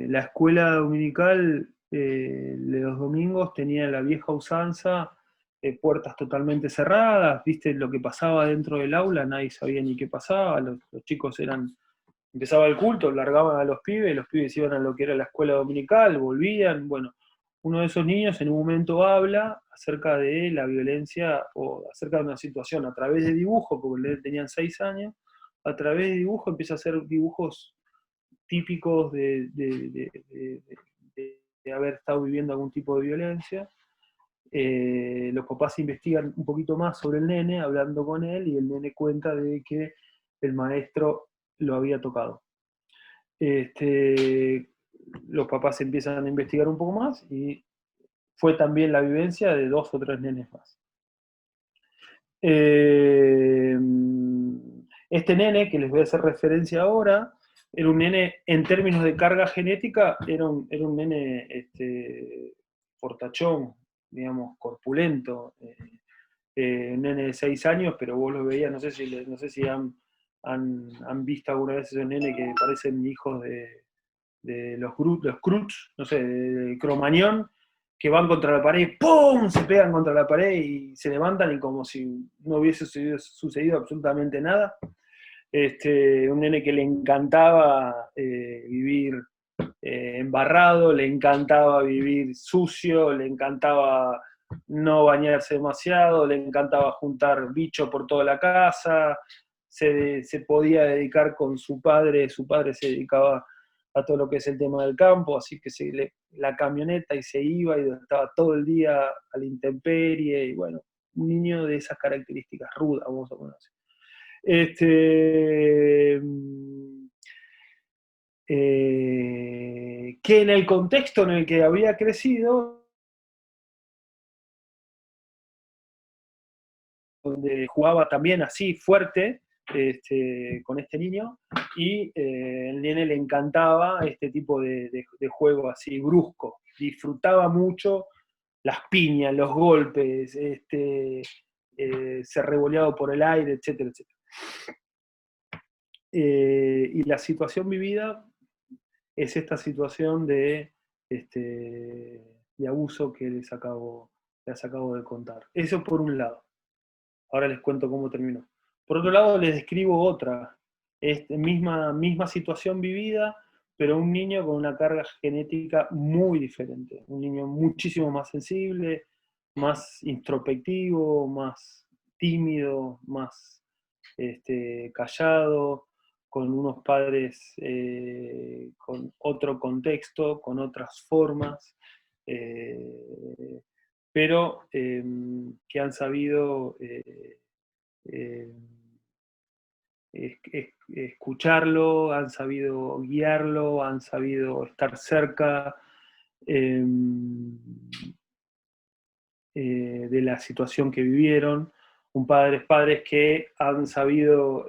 La escuela dominical de los domingos tenía la vieja usanza, puertas totalmente cerradas, viste lo que pasaba dentro del aula, nadie sabía ni qué pasaba, los chicos empezaba el culto, largaban a los pibes iban a lo que era la escuela dominical, volvían, bueno, uno de esos niños en un momento habla acerca de la violencia o acerca de una situación a través de dibujo, porque tenían 6 años, a través de dibujo empieza a hacer dibujos típicos de haber estado viviendo algún tipo de violencia. Los papás investigan un poquito más sobre el nene, hablando con él, y el nene cuenta de que el maestro lo había tocado. Los papás empiezan a investigar un poco más y fue también la vivencia de 2 o 3 nenes más. Este nene, que les voy a hacer referencia ahora, era un nene, en términos de carga genética, era un nene fortachón, digamos, corpulento, un nene de 6 años, pero vos lo veías, no sé si han visto alguna vez esos nenes que parecen hijos de los Cruz, no sé, de Cromañón, que van contra la pared, ¡pum!, se pegan contra la pared y se levantan y como si no hubiese sucedido absolutamente nada. Un nene que le encantaba vivir embarrado, le encantaba vivir sucio, le encantaba no bañarse demasiado, le encantaba juntar bicho por toda la casa, se podía dedicar con su padre se dedicaba a todo lo que es el tema del campo, así que la camioneta y se iba y estaba todo el día a la intemperie, y bueno, un niño de esas características rudas, vamos a poner así. Que en el contexto en el que había crecido, donde jugaba también así fuerte con este niño, y el nene le encantaba este tipo de juego así brusco, disfrutaba mucho las piñas, los golpes, ser revoleado por el aire, etcétera, etcétera. Y la situación vivida es esta situación de abuso que les acabo de contar. Eso por un lado. Ahora les cuento cómo terminó. Por otro lado, les describo otra, misma situación vivida, pero un niño con una carga genética muy diferente. Un niño muchísimo más sensible, más introspectivo, más tímido, más callado, con unos padres con otro contexto, con otras formas, pero que han sabido escucharlo, han sabido guiarlo, han sabido estar cerca de la situación que vivieron. Padres que han sabido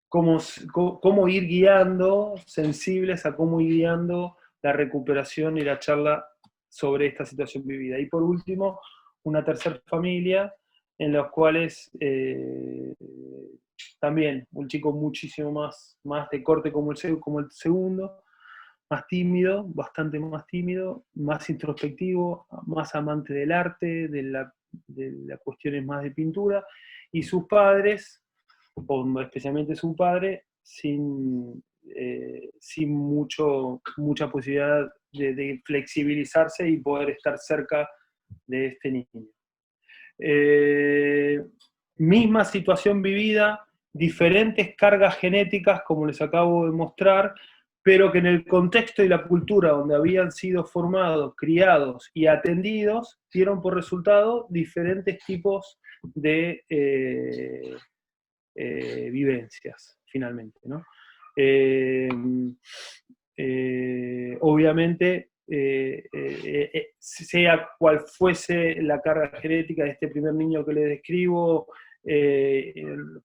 cómo ir guiando, sensibles a cómo ir guiando la recuperación y la charla sobre esta situación vivida. Y por último, una tercera familia en los cuales también un chico muchísimo más de corte como el segundo, más tímido, bastante más tímido, más introspectivo, más amante del arte, de las cuestiones más de pintura, y sus padres, o especialmente su padre, sin mucha posibilidad de flexibilizarse y poder estar cerca de este niño. misma situación vivida, diferentes cargas genéticas, como les acabo de mostrar, pero que en el contexto y la cultura donde habían sido formados, criados y atendidos, dieron por resultado diferentes tipos de vivencias, finalmente, ¿no? Obviamente, sea cual fuese la carga genética de este primer niño que les describo,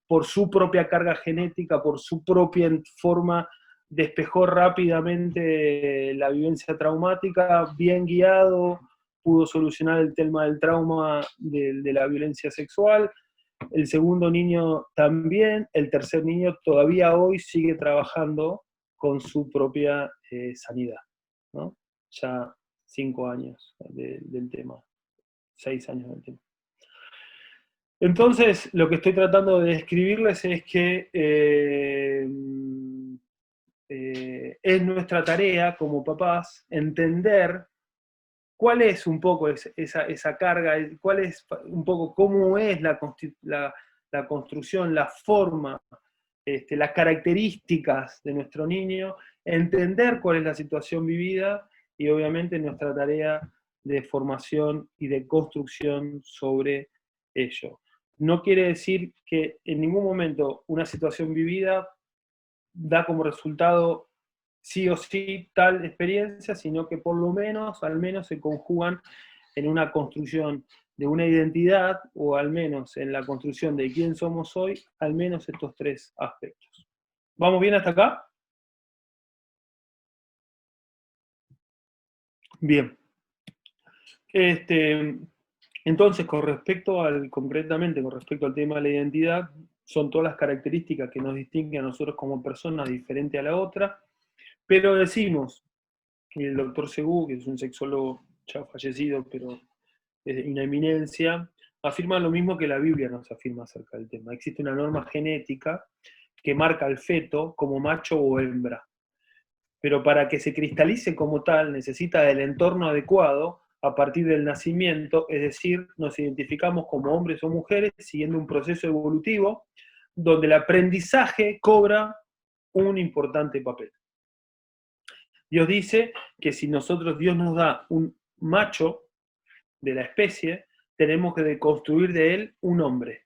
por su propia carga genética, por su propia forma, despejó rápidamente la vivencia traumática, bien guiado, pudo solucionar el tema del trauma de la violencia sexual. El segundo niño también, el tercer niño todavía hoy sigue trabajando con su propia sanidad, ¿no? Ya 5 años del tema, 6 años del tema. Entonces, lo que estoy tratando de describirles es que es nuestra tarea como papás entender cuál es un poco esa carga, cuál es un poco cómo es la construcción, la forma, las características de nuestro niño, entender cuál es la situación vivida y obviamente nuestra tarea de formación y de construcción sobre ello. No quiere decir que en ningún momento una situación vivida da como resultado sí o sí tal experiencia, sino que por lo menos, al menos se conjugan en una construcción de una identidad, o al menos en la construcción de quién somos hoy, al menos estos 3 aspectos. ¿Vamos bien hasta acá? Bien. Entonces, concretamente con respecto al tema de la identidad, son todas las características que nos distinguen a nosotros como personas diferente a la otra, pero decimos, y el doctor Segú, que es un sexólogo ya fallecido, pero es una eminencia, afirma lo mismo que la Biblia nos afirma acerca del tema. Existe una norma genética que marca al feto como macho o hembra, pero para que se cristalice como tal necesita del entorno adecuado a partir del nacimiento, es decir, nos identificamos como hombres o mujeres siguiendo un proceso evolutivo donde el aprendizaje cobra un importante papel. Dios dice que si Dios nos da un macho de la especie, tenemos que construir de él un hombre.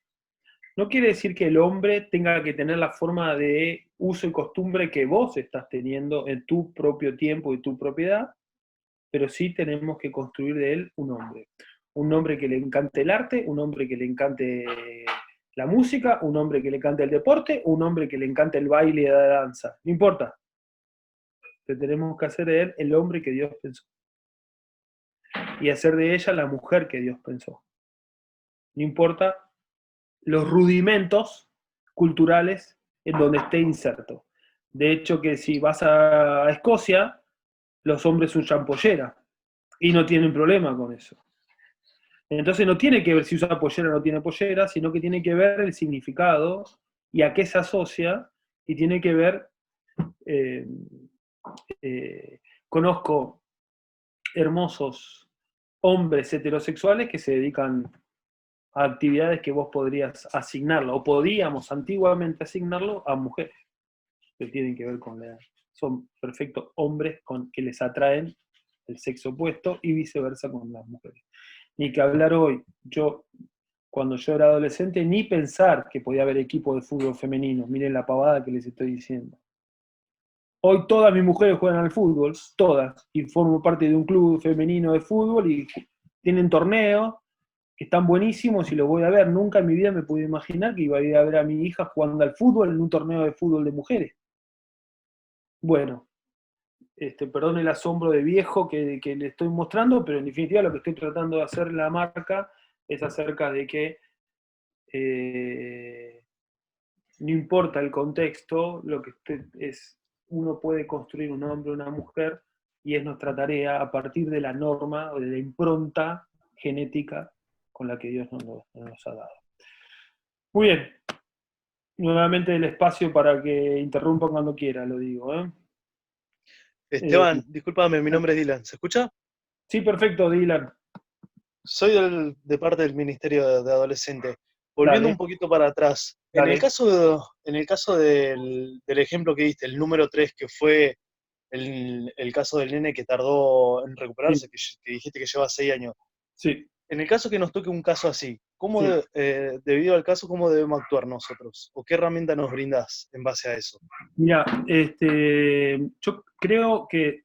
No quiere decir que el hombre tenga que tener la forma de uso y costumbre que vos estás teniendo en tu propio tiempo y tu propiedad, pero sí tenemos que construir de él un hombre. Un hombre que le encante el arte, un hombre que le encante la música, un hombre que le encante el deporte, un hombre que le encante el baile y la danza. No importa. Pero tenemos que hacer de él el hombre que Dios pensó. Y hacer de ella la mujer que Dios pensó. No importa los rudimentos culturales en donde esté inserto. De hecho, que si vas a Escocia, los hombres usan pollera y no tienen problema con eso. Entonces no tiene que ver si usa pollera o no tiene pollera, sino que tiene que ver el significado y a qué se asocia, y tiene que ver, conozco hermosos hombres heterosexuales que se dedican a actividades que vos podrías asignarlo, o podíamos antiguamente asignarlo a mujeres, que tienen que ver con la edad. Son perfectos hombres que les atraen el sexo opuesto y viceversa con las mujeres. Ni que hablar hoy, cuando yo era adolescente, ni pensar que podía haber equipo de fútbol femenino. Miren la pavada que les estoy diciendo. Hoy todas mis mujeres juegan al fútbol, todas, y formo parte de un club femenino de fútbol y tienen torneos que están buenísimos y los voy a ver. Nunca en mi vida me pude imaginar que iba a ir a ver a mi hija jugando al fútbol en un torneo de fútbol de mujeres. Bueno, perdón el asombro de viejo que le estoy mostrando, pero en definitiva lo que estoy tratando de hacer la marca es acerca de que no importa el contexto, lo que uno puede construir un hombre o una mujer, y es nuestra tarea a partir de la norma o de la impronta genética con la que Dios nos ha dado. Muy bien. Nuevamente el espacio para que interrumpan cuando quiera, lo digo. Esteban, discúlpame, mi nombre es Dylan. ¿Se escucha? Sí, perfecto, Dylan. Soy de parte del Ministerio de Adolescente. volviendo Dale. un poquito para atrás, Dale. en el caso del ejemplo que diste, el número 3, que fue el caso del nene que tardó en recuperarse, que dijiste que lleva 6 años. Sí, En el caso que nos toque un caso así, sí. debido al caso, ¿cómo debemos actuar nosotros? ¿O qué herramienta nos brindás en base a eso? Mira, yo creo que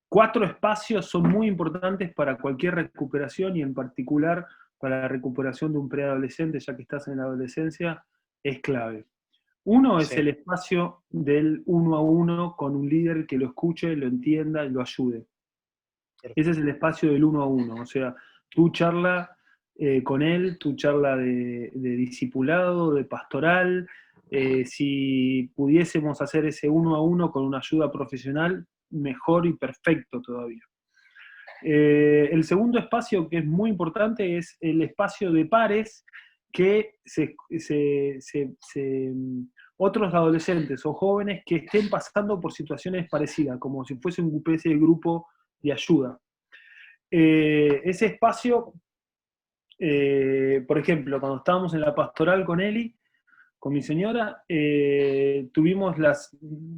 4 espacios son muy importantes para cualquier recuperación y en particular para la recuperación de un preadolescente, ya que estás en la adolescencia, es clave. Uno es Sí. el espacio del 1 a 1 con un líder que lo escuche, lo entienda y lo ayude. Ese es el espacio del 1 a 1, o sea, tu charla con él, tu charla de discipulado, de pastoral. Si pudiésemos hacer ese 1 a 1 con una ayuda profesional, mejor y perfecto todavía. El segundo espacio que es muy importante es el espacio de pares que otros adolescentes o jóvenes que estén pasando por situaciones parecidas, como si fuese un especie de grupo de ayuda. Ese espacio, por ejemplo, cuando estábamos en la pastoral con Eli, con mi señora, tuvimos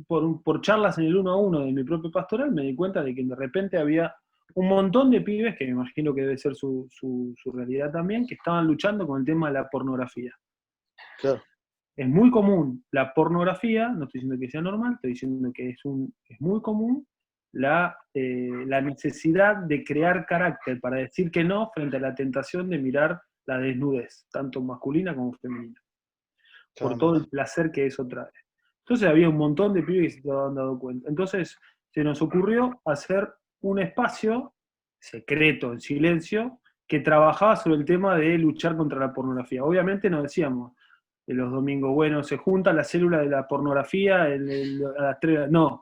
por charlas en el 1 a 1 de mi propio pastoral, me di cuenta de que de repente había un montón de pibes, que me imagino que debe ser su realidad también, que estaban luchando con el tema de la pornografía. Claro. Es muy común la pornografía, no estoy diciendo que sea normal, estoy diciendo que es muy común la necesidad de crear carácter para decir que no frente a la tentación de mirar la desnudez, tanto masculina como femenina, por todo el placer que eso trae. Entonces había un montón de pibes que se estaban dando cuenta. Entonces se nos ocurrió hacer un espacio secreto, en silencio, que trabajaba sobre el tema de luchar contra la pornografía. Obviamente nos decíamos los domingos, bueno, se junta la célula de la pornografía a las 3, no.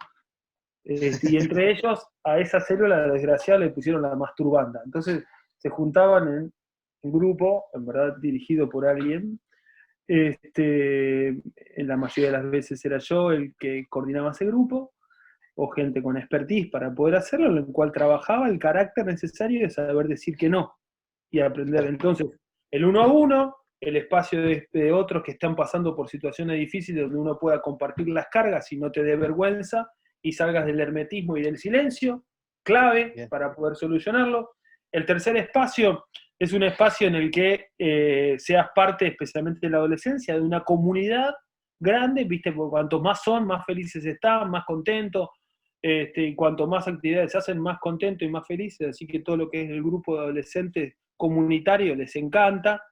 Y entre ellos, a esa célula desgraciada le pusieron la masturbanda. Entonces se juntaban en un grupo, en verdad dirigido por alguien. En la mayoría de las veces era yo el que coordinaba ese grupo, o gente con expertise para poder hacerlo, en el cual trabajaba el carácter necesario de saber decir que no y aprender. Entonces, el 1 a 1, el espacio de otros que están pasando por situaciones difíciles donde uno pueda compartir las cargas y no te dé vergüenza y salgas del hermetismo y del silencio, clave Bien. para poder solucionarlo. El tercer espacio es un espacio en el que seas parte, especialmente de la adolescencia, de una comunidad grande, ¿viste? Porque cuanto más son, más felices están, más contentos, y cuanto más actividades se hacen, más contentos y más felices. Así que todo lo que es el grupo de adolescentes comunitario les encanta,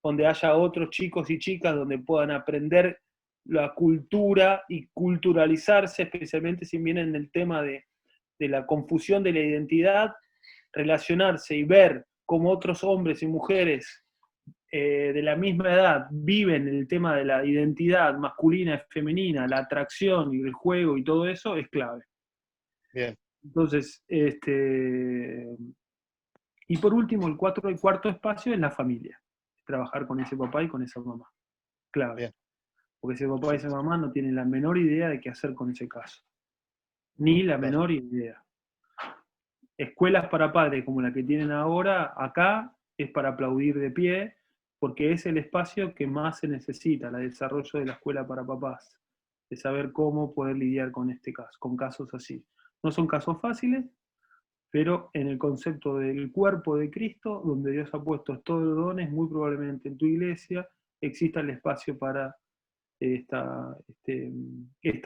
donde haya otros chicos y chicas donde puedan aprender la cultura y culturalizarse, especialmente si vienen en el tema de la confusión de la identidad, relacionarse y ver cómo otros hombres y mujeres de la misma edad viven el tema de la identidad masculina y femenina, la atracción y el juego y todo eso, es clave. Bien. Entonces, y por último, el cuarto espacio es la familia. Trabajar con ese papá y con esa mamá. Clave. Bien. Porque ese papá y esa mamá no tienen la menor idea de qué hacer con ese caso. Ni la menor idea. Escuelas para padres como la que tienen ahora, acá, es para aplaudir de pie, porque es el espacio que más se necesita, el desarrollo de la escuela para papás, de saber cómo poder lidiar con este caso, con casos así. No son casos fáciles, pero en el concepto del cuerpo de Cristo, donde Dios ha puesto todos los dones, muy probablemente en tu iglesia exista el espacio para esta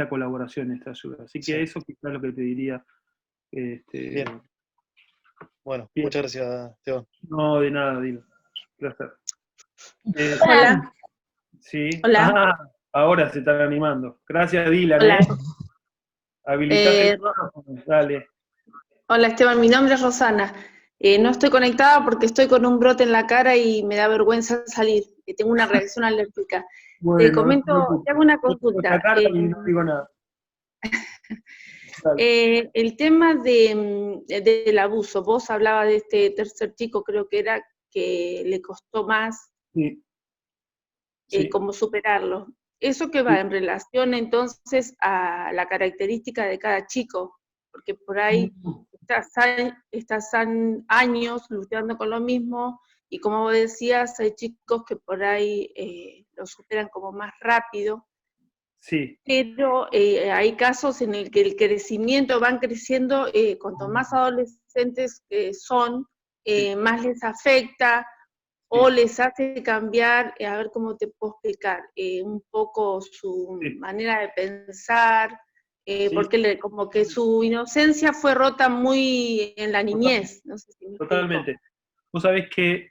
colaboración, esta ayuda. Así que eso quizás es lo que te diría. Bien. Bueno, bien. muchas gracias, Esteban. No, de nada, Dilo. Placer. Hola. Sí. Hola. Ahora se están animando. Gracias, Dylan. Hola. Habilitaste el micrófono. Dale. Hola Esteban, mi nombre es Rosana. No estoy conectada porque estoy con un brote en la cara y me da vergüenza salir. Tengo una reacción alérgica. Bueno, Te comento, te hago una consulta. No digo nada. El tema del abuso, vos hablabas de este tercer chico, creo que era, que le costó más cómo superarlo. Eso que va en relación entonces a la característica de cada chico, porque por ahí estás años luchando con lo mismo y como vos decías, hay chicos que por ahí lo superan como más rápido, Sí, pero hay casos en el que el crecimiento van creciendo, cuanto más adolescentes son, más les afecta o sí, les hace cambiar, a ver cómo te puedo explicar, un poco su sí, manera de pensar, sí, porque como que su inocencia fue rota muy en la totalmente. niñez, no sé si me explico. Totalmente. Vos sabés que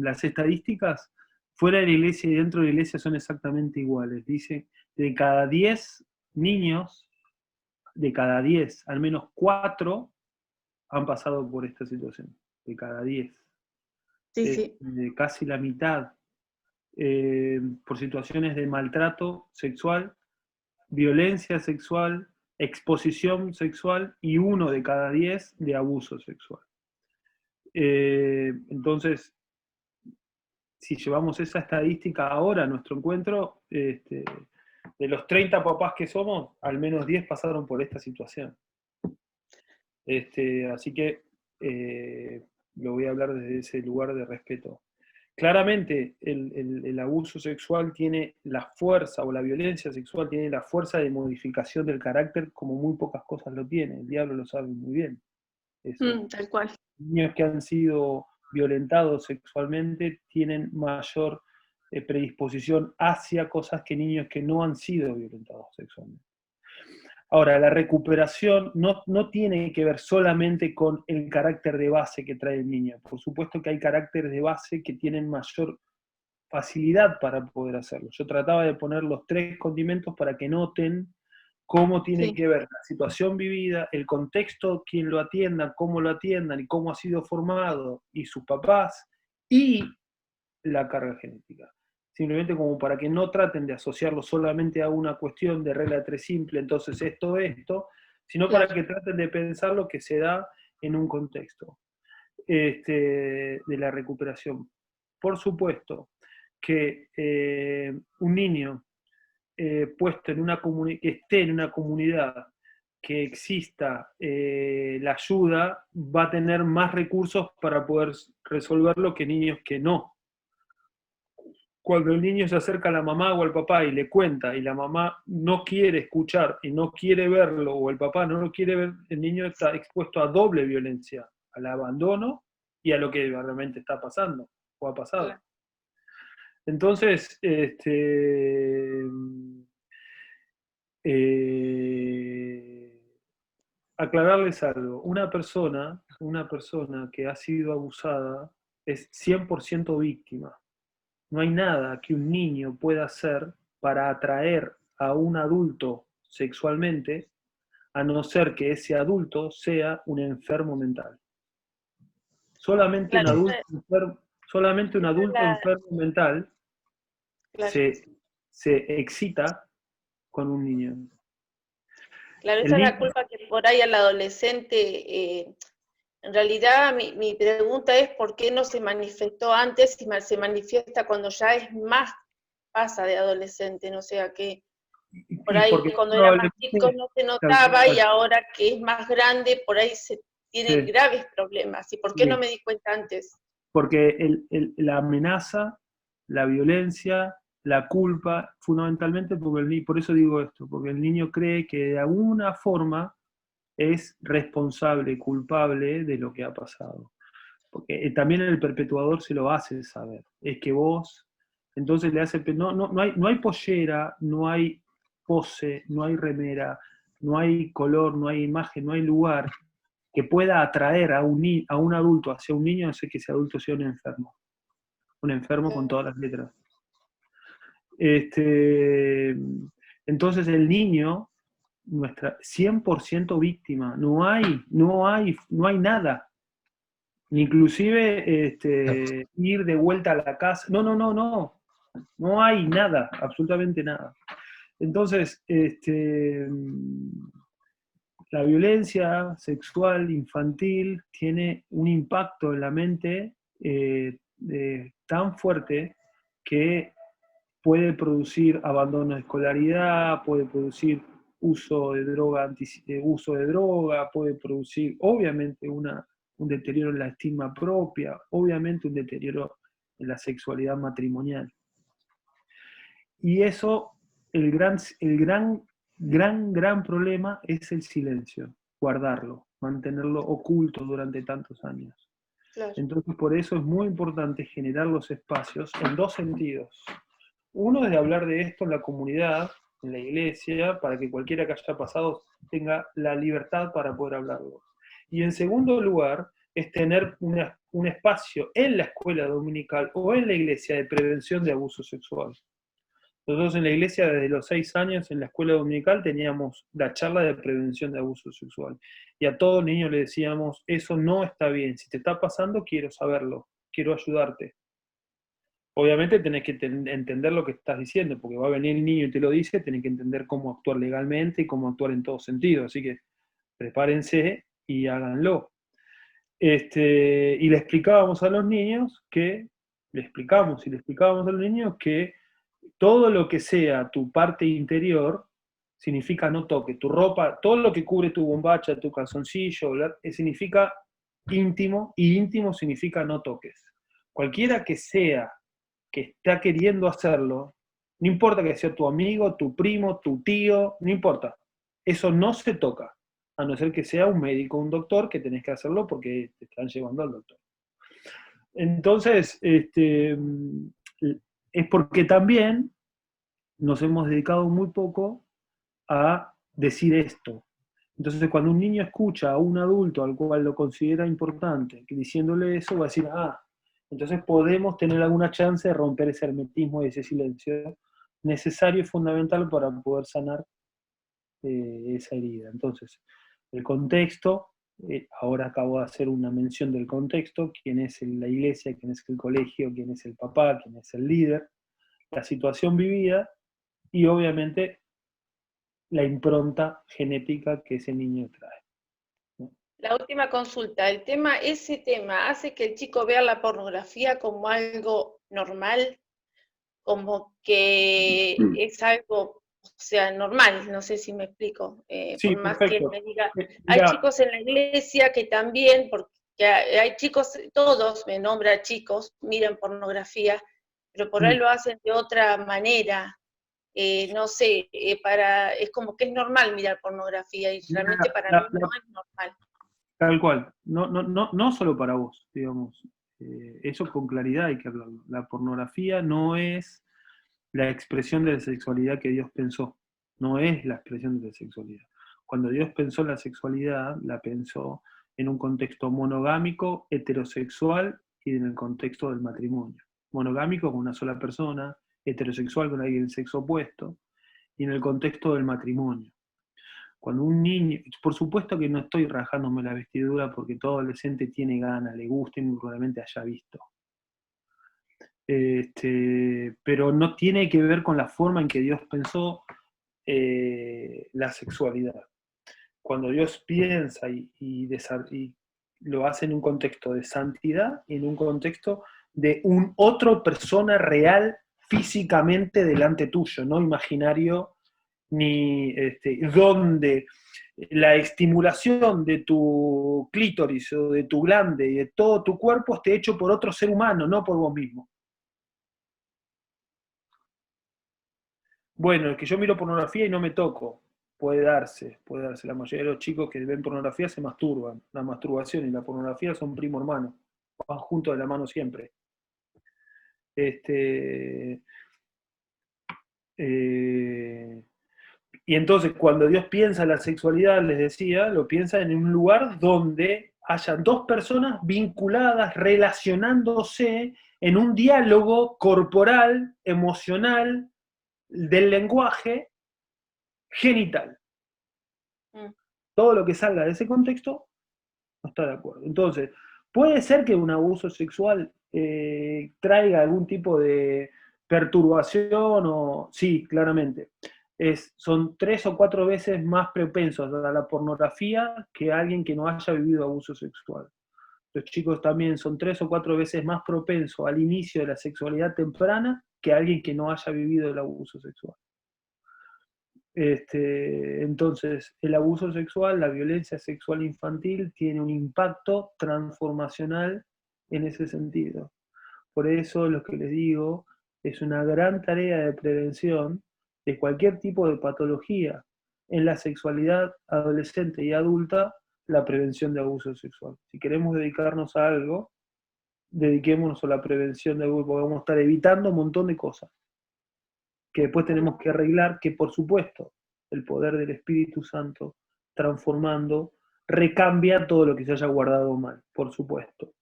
las estadísticas fuera de la iglesia y dentro de la iglesia son exactamente iguales. Dice, de cada 10 niños, de cada 10, al menos 4 han pasado por esta situación. De cada 10. Sí, sí, Casi la mitad por situaciones de maltrato sexual, violencia sexual, exposición sexual y 1 de cada 10 de abuso sexual. Entonces, si llevamos esa estadística ahora a nuestro encuentro, de los 30 papás que somos, al menos 10 pasaron por esta situación. Así que lo voy a hablar desde ese lugar de respeto. Claramente el abuso sexual tiene la fuerza, o la violencia sexual tiene la fuerza de modificación del carácter como muy pocas cosas lo tiene. El diablo lo sabe muy bien. Eso. tal cual. Niños que han sido violentados sexualmente tienen mayor predisposición hacia cosas que niños que no han sido violentados sexualmente. Ahora, la recuperación no tiene que ver solamente con el carácter de base que trae el niño. Por supuesto que hay caracteres de base que tienen mayor facilidad para poder hacerlo. Yo trataba de poner los 3 condimentos para que noten cómo tiene Sí, que ver la situación vivida, el contexto, quién lo atienda, cómo lo atiendan y cómo ha sido formado, y sus papás, y la carga genética. Simplemente como para que no traten de asociarlo solamente a una cuestión de regla 3 simple, entonces esto, sino para claro. que traten de pensar lo que se da en un contexto de la recuperación. Por supuesto que un niño puesto en una que esté en una comunidad, que exista la ayuda, va a tener más recursos para poder resolverlo que niños que no. Cuando el niño se acerca a la mamá o al papá y le cuenta y la mamá no quiere escuchar y no quiere verlo, o el papá no lo quiere ver, el niño está expuesto a doble violencia, al abandono y a lo que realmente está pasando o ha pasado. Claro. Entonces, aclararles algo. Una persona que ha sido abusada es 100% víctima. No hay nada que un niño pueda hacer para atraer a un adulto sexualmente, a no ser que ese adulto sea un enfermo mental. Solamente un Claro, adulto enfermo, solamente un esa es adulto enfermo mental claro, se excita con un niño. claro, El esa es la niño, culpa que por ahí al adolescente, en realidad mi pregunta es por qué no se manifestó antes y se manifiesta cuando ya es más, pasa de adolescente, no sé, a que por y ahí porque cuando era más chico probablemente, no se notaba y ahora que es más grande por ahí se tiene sí, graves problemas. ¿Y por qué no sí, me di cuenta antes? porque la amenaza, la violencia, la culpa, fundamentalmente porque por eso digo esto, porque el niño cree que de alguna forma es responsable, culpable de lo que ha pasado. Porque también el perpetuador se lo hace saber, es que vos, entonces le hace, no hay pollera, no hay pose, no hay remera, no hay color, no hay imagen, no hay lugar que pueda atraer a un adulto hacia un niño, hace que ese adulto sea un enfermo con todas las letras. Entonces el niño, nuestra 100% víctima, no hay nada. Inclusive ir de vuelta a la casa, no hay nada, absolutamente nada. Entonces, la violencia sexual infantil tiene un impacto en la mente tan fuerte que puede producir abandono de escolaridad, puede producir uso de droga, puede producir obviamente una un deterioro en la estima propia, obviamente un deterioro en la sexualidad matrimonial. Y eso, el gran problema es el silencio, guardarlo, mantenerlo oculto durante tantos años. Claro. Entonces, por eso es muy importante generar los espacios en dos sentidos. Uno es de hablar de esto en la comunidad, en la iglesia, para que cualquiera que haya pasado tenga la libertad para poder hablarlo. Y en segundo lugar, es tener un espacio en la escuela dominical o en la iglesia de prevención de abuso sexual. Nosotros en la iglesia desde los 6 años en la escuela dominical teníamos la charla de prevención de abuso sexual. Y a todo niño le decíamos, eso no está bien, si te está pasando quiero saberlo, quiero ayudarte. Obviamente tenés que entender lo que estás diciendo, porque va a venir el niño y te lo dice, tenés que entender cómo actuar legalmente y cómo actuar en todo sentido. Así que prepárense y háganlo. Y le explicábamos a los niños que, todo lo que sea tu parte interior significa no toque. Tu ropa, todo lo que cubre tu bombacha, tu calzoncillo, significa íntimo, y íntimo significa no toques. Cualquiera que sea que está queriendo hacerlo, no importa que sea tu amigo, tu primo, tu tío, no importa. Eso no se toca, a no ser que sea un médico o un doctor, que tenés que hacerlo porque te están llevando al doctor. Entonces, es porque también nos hemos dedicado muy poco a decir esto. Entonces, cuando un niño escucha a un adulto al cual lo considera importante, que diciéndole eso, va a decir, entonces podemos tener alguna chance de romper ese hermetismo y ese silencio necesario y fundamental para poder sanar esa herida. Entonces, el contexto, ahora acabo de hacer una mención del contexto, quién es la iglesia, quién es el colegio, quién es el papá, quién es el líder, la situación vivida y obviamente la impronta genética que ese niño trae. La última consulta, ese tema hace que el chico vea la pornografía como algo normal, como que es algo, o sea, normal, no sé si me explico, Sí, por más perfecto. que me diga, hay Mirá, chicos en la iglesia que también, porque hay chicos, todos, me nombra chicos, miran pornografía, pero por ahí lo hacen de otra manera, no sé, es como que es normal mirar pornografía y realmente para mí no es normal. Tal cual, no solo para vos, digamos, eso con claridad hay que hablarlo. La pornografía no es la expresión de la sexualidad que Dios pensó, no es la expresión de la sexualidad. Cuando Dios pensó la sexualidad, la pensó en un contexto monogámico, heterosexual y en el contexto del matrimonio. Monogámico con una sola persona, heterosexual con alguien del sexo opuesto, y en el contexto del matrimonio. Cuando un niño, por supuesto que no estoy rajándome la vestidura porque todo adolescente tiene ganas, le gusta y muy probablemente haya visto. Pero no tiene que ver con la forma en que Dios pensó la sexualidad. Cuando Dios piensa y lo hace en un contexto de santidad y en un contexto de un otro persona real físicamente delante tuyo, no imaginario, ni donde la estimulación de tu clítoris o de tu glande y de todo tu cuerpo esté hecho por otro ser humano, no por vos mismo. Bueno, el que yo miro pornografía y no me toco, puede darse. La mayoría de los chicos que ven pornografía se masturban. La masturbación y la pornografía son primo hermano, van juntos de la mano siempre. Y entonces cuando Dios piensa la sexualidad, les decía, lo piensa en un lugar donde haya dos personas vinculadas, relacionándose en un diálogo corporal, emocional, del lenguaje genital. Todo lo que salga de ese contexto no está de acuerdo. Entonces, puede ser que un abuso sexual traiga algún tipo de perturbación, sí, claramente. Son 3 o 4 veces más propensos a la pornografía que alguien que no haya vivido abuso sexual. Los chicos también son 3 o 4 veces más propensos al inicio de la sexualidad temprana que alguien que no haya vivido el abuso sexual. Entonces, el abuso sexual, la violencia sexual infantil tiene un impacto transformacional en ese sentido. Por eso lo que les digo es una gran tarea de prevención de cualquier tipo de patología en la sexualidad adolescente y adulta, la prevención de abuso sexual. Si queremos dedicarnos a algo, dediquémonos a la prevención de abuso, porque vamos a estar evitando un montón de cosas que después tenemos que arreglar, que por supuesto el poder del Espíritu Santo transformando recambia todo lo que se haya guardado mal, por supuesto.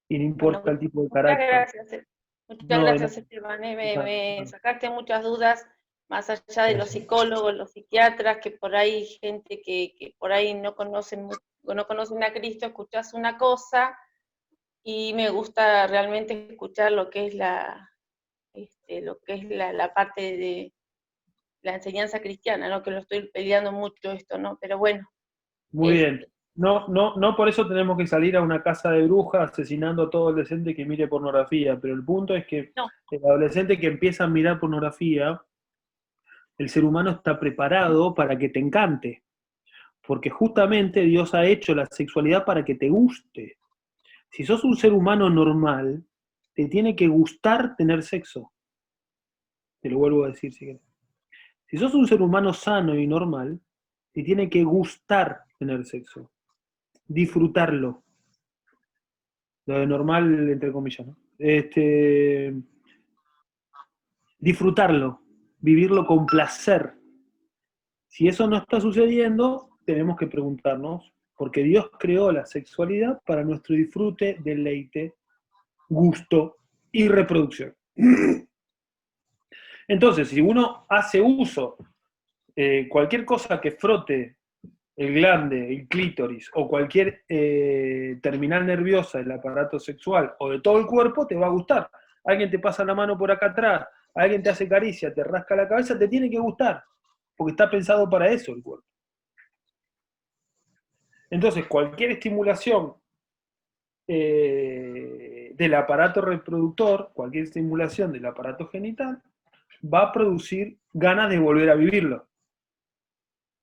Y no importa Bueno, el tipo de muchas carácter. gracias. Muchas No, gracias, Esteban. Me sacaste muchas dudas, más allá de los psicólogos, los psiquiatras, que por ahí hay gente que por ahí no conocen a Cristo, escuchás una cosa, y me gusta realmente escuchar lo que es la parte de la enseñanza cristiana, ¿no? Que lo estoy peleando mucho esto, ¿no? Pero bueno. Muy bien. No por eso tenemos que salir a una casa de brujas asesinando a todo adolescente que mire pornografía, pero el punto es que No. el adolescente que empieza a mirar pornografía, el ser humano está preparado para que te encante, porque justamente Dios ha hecho la sexualidad para que te guste. Si sos un ser humano normal, te tiene que gustar tener sexo. Te lo vuelvo a decir si querés. Si sos un ser humano sano y normal, te tiene que gustar tener sexo. Disfrutarlo. Lo de normal, entre comillas, ¿no? Disfrutarlo. Vivirlo con placer. Si eso no está sucediendo, tenemos que preguntarnos, porque Dios creó la sexualidad para nuestro disfrute, deleite, gusto y reproducción. Entonces, si uno hace uso, cualquier cosa que frote el glande, el clítoris o cualquier terminal nerviosa del aparato sexual o de todo el cuerpo, te va a gustar. Alguien te pasa la mano por acá atrás, alguien te hace caricia, te rasca la cabeza, te tiene que gustar, porque está pensado para eso el cuerpo. Entonces, cualquier estimulación del aparato reproductor, cualquier estimulación del aparato genital, va a producir ganas de volver a vivirlo.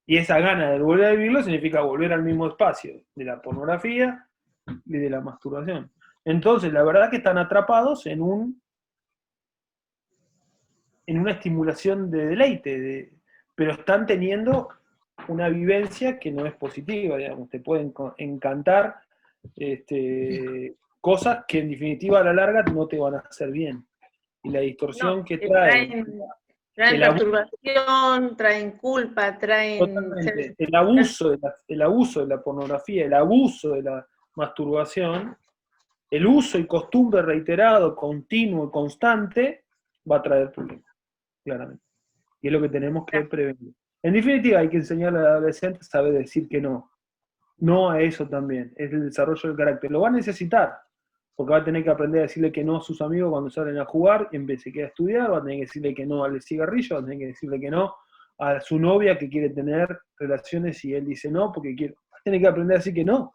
Y esa gana de volver a vivirlo significa volver al mismo espacio de la pornografía y de la masturbación. Entonces, la verdad que están atrapados en una estimulación de deleite, pero están teniendo una vivencia que no es positiva, digamos. Te pueden encantar cosas que en definitiva a la larga no te van a hacer bien. Y la distorsión que traen perturbación, traen culpa, traen... el abuso de la pornografía, el abuso de la masturbación, el uso y costumbre reiterado, continuo y constante, va a traer problemas, claramente. Y es lo que tenemos que prevenir. En definitiva, hay que enseñarle al adolescente a saber decir que no. No a eso también. Es el desarrollo del carácter. Lo va a necesitar, porque va a tener que aprender a decirle que no a sus amigos cuando salen a jugar y en vez de que a estudiar, va a tener que decirle que no al cigarrillo, va a tener que decirle que no a su novia que quiere tener relaciones y él dice no porque quiere. Va a tener que aprender a decir que no.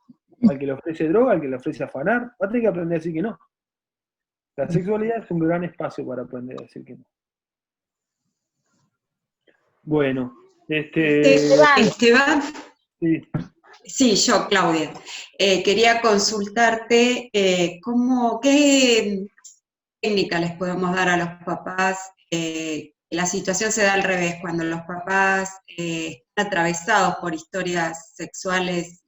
Al que le ofrece droga, al que le ofrece afanar, va a tener que aprender a decir que no. La sexualidad es un gran espacio para aprender a decir que no. Bueno, Esteban. Sí. Sí, yo, Claudia. Quería consultarte qué técnica les podemos dar a los papás. La situación se da al revés, cuando los papás están atravesados por historias sexuales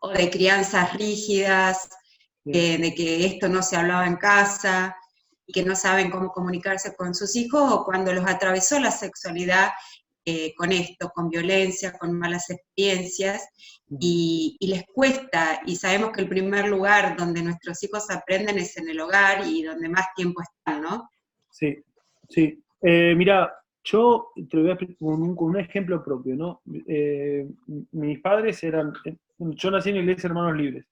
o de crianzas rígidas, de que esto no se hablaba en casa y que no saben cómo comunicarse con sus hijos, o cuando los atravesó la sexualidad con esto, con violencia, con malas experiencias, y les cuesta, y sabemos que el primer lugar donde nuestros hijos aprenden es en el hogar y donde más tiempo están, ¿no? Sí, sí. Mira, yo te lo voy a explicar con un ejemplo propio, ¿no? Mis padres yo nací en la iglesia de Hermanos Libres,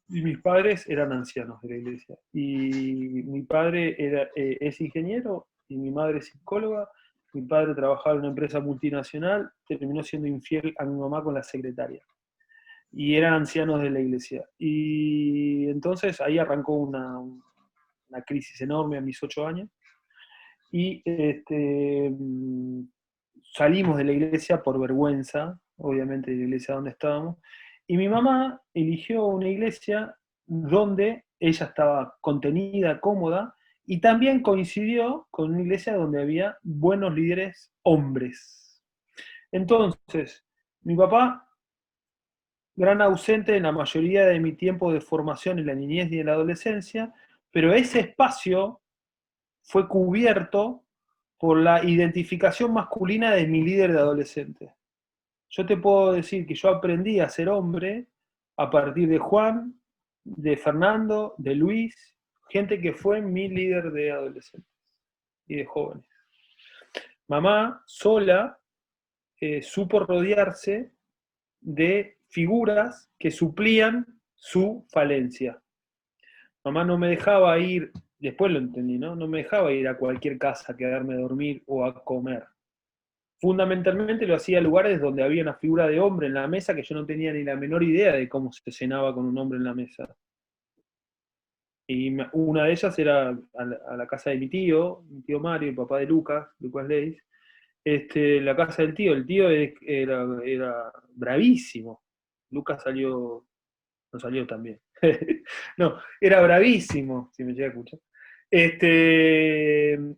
y mis padres eran ancianos de la iglesia, y mi padre es ingeniero, y mi madre es psicóloga. Mi padre trabajaba en una empresa multinacional, terminó siendo infiel a mi mamá con la secretaria. Y eran ancianos de la iglesia. Y entonces ahí arrancó una crisis enorme a mis 8 años. y salimos de la iglesia por vergüenza, obviamente de la iglesia donde estábamos, y mi mamá eligió una iglesia donde ella estaba contenida, cómoda, y también coincidió con una iglesia donde había buenos líderes hombres. Entonces, mi papá, gran ausente en la mayoría de mi tiempo de formación en la niñez y en la adolescencia, pero ese espacio fue cubierto por la identificación masculina de mi líder de adolescente. Yo te puedo decir que yo aprendí a ser hombre a partir de Juan, de Fernando, de Luis, gente que fue mi líder de adolescentes y de jóvenes. Mamá sola supo rodearse de figuras que suplían su falencia. Mamá no me dejaba ir, después lo entendí, ¿no? No me dejaba ir a cualquier casa a quedarme a dormir o a comer. Fundamentalmente lo hacía en lugares donde había una figura de hombre en la mesa que yo no tenía ni la menor idea de cómo se cenaba con un hombre en la mesa. Y una de ellas era a la casa de mi tío Mario, el papá de Lucas Leis, la casa del tío. El tío era bravísimo. Lucas no salió tan bien. No, era bravísimo, si me llega a escuchar.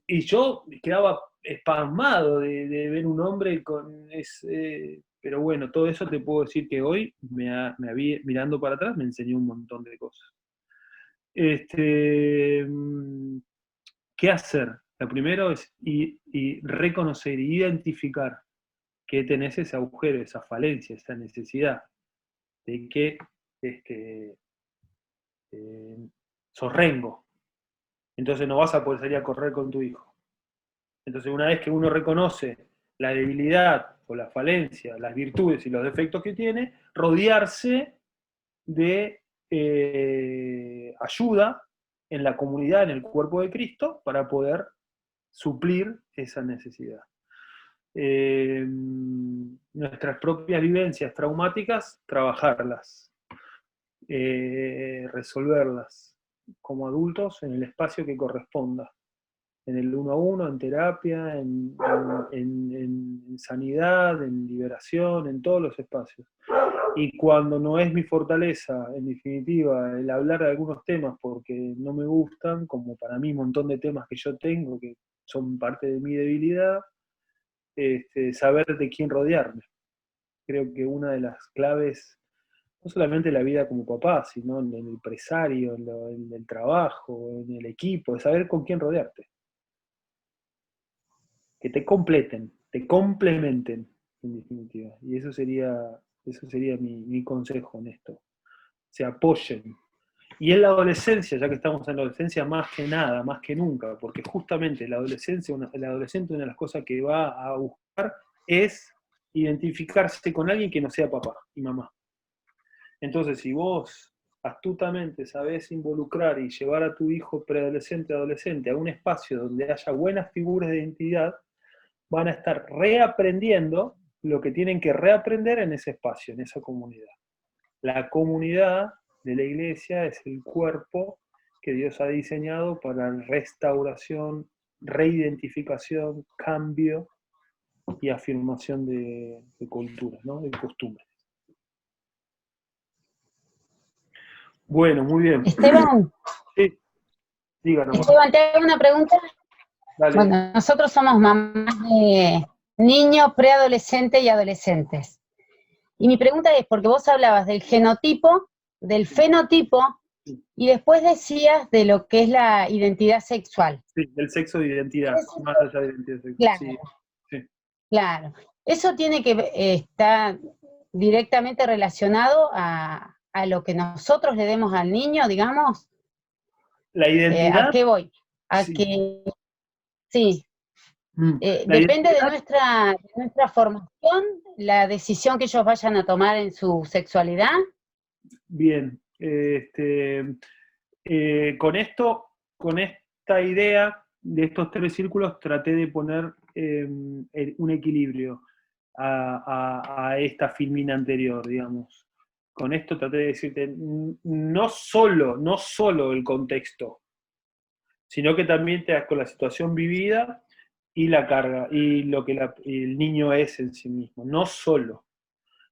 Y yo quedaba espasmado de ver un hombre con ese... Pero bueno, todo eso te puedo decir que hoy, mirando para atrás, me enseñó un montón de cosas. ¿Qué hacer? Lo primero es reconocer, identificar que tenés ese agujero, esa falencia, esa necesidad de que sos rengo. Entonces no vas a poder salir a correr con tu hijo. Entonces una vez que uno reconoce la debilidad o la falencia, las virtudes y los defectos que tiene, rodearse de ayuda en la comunidad, en el cuerpo de Cristo, para poder suplir esa necesidad. Nuestras propias vivencias traumáticas, trabajarlas, resolverlas como adultos en el espacio que corresponda, en el 1 a 1, en terapia, en sanidad, en liberación, en todos los espacios. Y cuando no es mi fortaleza, en definitiva, el hablar de algunos temas porque no me gustan, como para mí un montón de temas que yo tengo que son parte de mi debilidad, saber de quién rodearme. Creo que una de las claves, no solamente en la vida como papá, sino en el empresario, en el trabajo, en el equipo, es saber con quién rodearte. Que te completen, te complementen, en definitiva. Y eso sería mi consejo en esto. Se apoyen. Y en la adolescencia, ya que estamos en la adolescencia, más que nada, más que nunca, porque justamente el adolescente, una de las cosas que va a buscar es identificarse con alguien que no sea papá y mamá. Entonces, si vos astutamente sabés involucrar y llevar a tu hijo preadolescente, adolescente, a un espacio donde haya buenas figuras de identidad, van a estar reaprendiendo lo que tienen que reaprender en ese espacio, en esa comunidad. La comunidad de la iglesia es el cuerpo que Dios ha diseñado para restauración, reidentificación, cambio y afirmación de culturas, ¿no? De costumbres. Bueno, muy bien. Esteban, Sí, díganos. Esteban, te hago una pregunta. Dale. Bueno, nosotros somos mamás de niños, preadolescentes y adolescentes. Y mi pregunta es, porque vos hablabas del genotipo, del fenotipo, y después decías de lo que es la identidad sexual. Sí, del sexo de identidad, más allá de identidad sexual. Claro, Sí, sí. claro. Eso tiene que estar directamente relacionado a lo que nosotros le demos al niño, digamos. La identidad. ¿A qué voy? A sí. que, sí, La depende de identidad, nuestra formación, la decisión que ellos vayan a tomar en su sexualidad. bien. Con esta idea de estos 3 círculos, traté de poner un equilibrio a esta filmina anterior, digamos. Con esto traté de decirte, no solo el contexto, sino que también con la situación vivida y la carga, y lo que el niño es en sí mismo, no solo.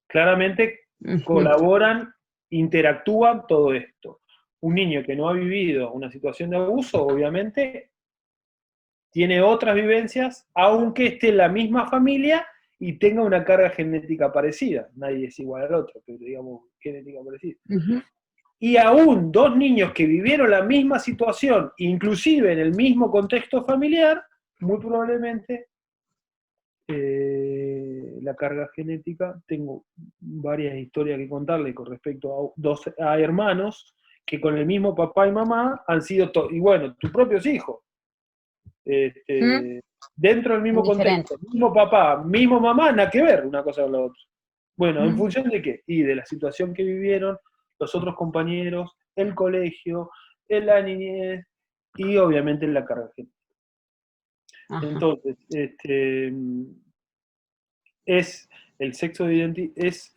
Claramente colaboran, interactúan todo esto. Un niño que no ha vivido una situación de abuso, obviamente, tiene otras vivencias, aunque esté en la misma familia y tenga una carga genética parecida. Nadie es igual al otro, pero digamos, genética parecida. Y aún dos niños que vivieron la misma situación, inclusive en el mismo contexto familiar, muy probablemente la carga genética, tengo varias historias que contarle con respecto a hermanos que con el mismo papá y mamá han sido, y bueno, tus propios hijos, dentro del mismo contexto, mismo papá, mismo mamá, nada que ver una cosa con la otra. Bueno, ¿en función de qué? Y de la situación que vivieron, los otros compañeros, el colegio, en la niñez y obviamente en la carga genética. Entonces, es el sexo de identidad, es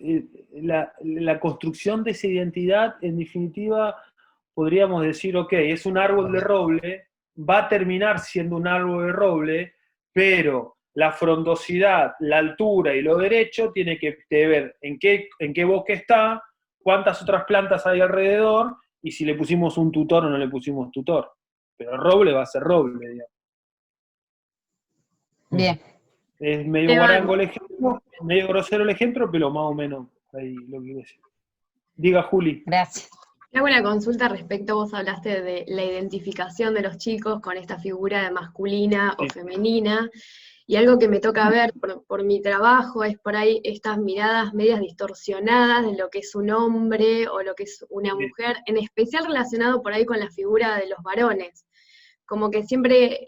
la construcción de esa identidad, en definitiva, podríamos decir, ok, es un árbol de roble, va a terminar siendo un árbol de roble, pero la frondosidad, la altura y lo derecho tiene que ver en qué bosque está, cuántas otras plantas hay alrededor, y si le pusimos un tutor o no le pusimos tutor. Pero el roble va a ser roble, digamos. Bien. Es medio guarango el ejemplo, medio grosero el ejemplo, pero más o menos ahí lo que quiero decir. Diga, Juli. Gracias. Hago una consulta respecto, vos hablaste de la identificación de los chicos con esta figura de masculina o femenina, y algo que me toca ver por mi trabajo es por ahí estas miradas medias distorsionadas de lo que es un hombre o lo que es una mujer, en especial relacionado por ahí con la figura de los varones. Como que siempre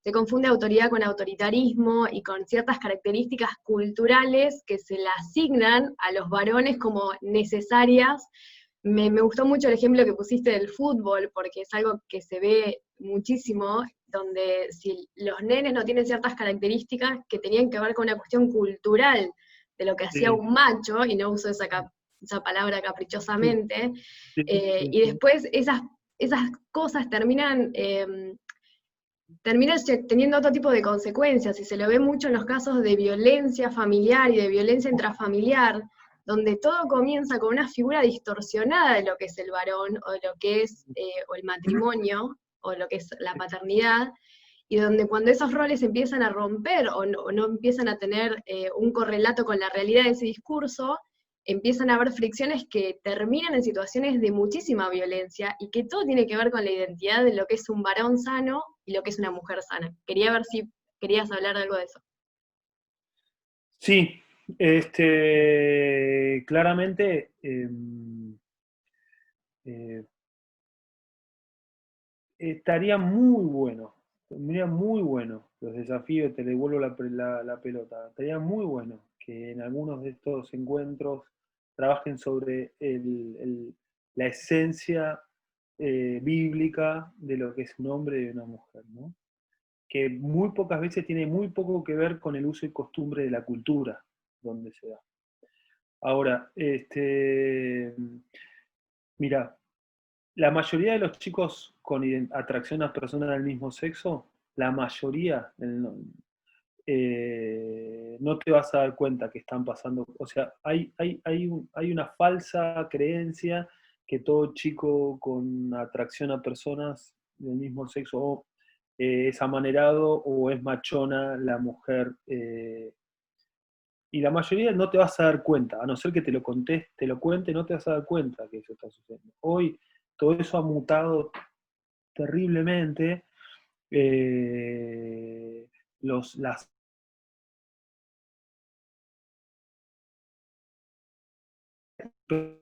se confunde autoridad con autoritarismo y con ciertas características culturales que se le asignan a los varones como necesarias. Me gustó mucho el ejemplo que pusiste del fútbol, porque es algo que se ve muchísimo, donde si los nenes no tienen ciertas características que tenían que ver con una cuestión cultural de lo que hacía un macho, y no uso esa palabra caprichosamente, y después esas cosas terminan teniendo otro tipo de consecuencias, y se lo ve mucho en los casos de violencia familiar y de violencia intrafamiliar, donde todo comienza con una figura distorsionada de lo que es el varón, o de lo que es o el matrimonio, o lo que es la paternidad, y donde cuando esos roles empiezan a romper, o no empiezan a tener un correlato con la realidad de ese discurso, empiezan a haber fricciones que terminan en situaciones de muchísima violencia, y que todo tiene que ver con la identidad de lo que es un varón sano y lo que es una mujer sana. Quería ver si querías hablar de algo de eso. Sí, claramente estaría muy bueno los desafíos, te devuelvo la pelota, estaría muy bueno que en algunos de estos encuentros trabajen sobre la esencia bíblica de lo que es un hombre y una mujer, ¿no? Que muy pocas veces tiene muy poco que ver con el uso y costumbre de la cultura donde se da. Ahora, mira, la mayoría de los chicos con atracción a personas del mismo sexo, la mayoría, no te vas a dar cuenta que están pasando, o sea, hay una falsa creencia que todo chico con atracción a personas del mismo sexo es amanerado o es machona la mujer, y la mayoría no te vas a dar cuenta, a no ser que te lo cuente, no te vas a dar cuenta que eso está sucediendo. Hoy todo eso ha mutado terriblemente, las que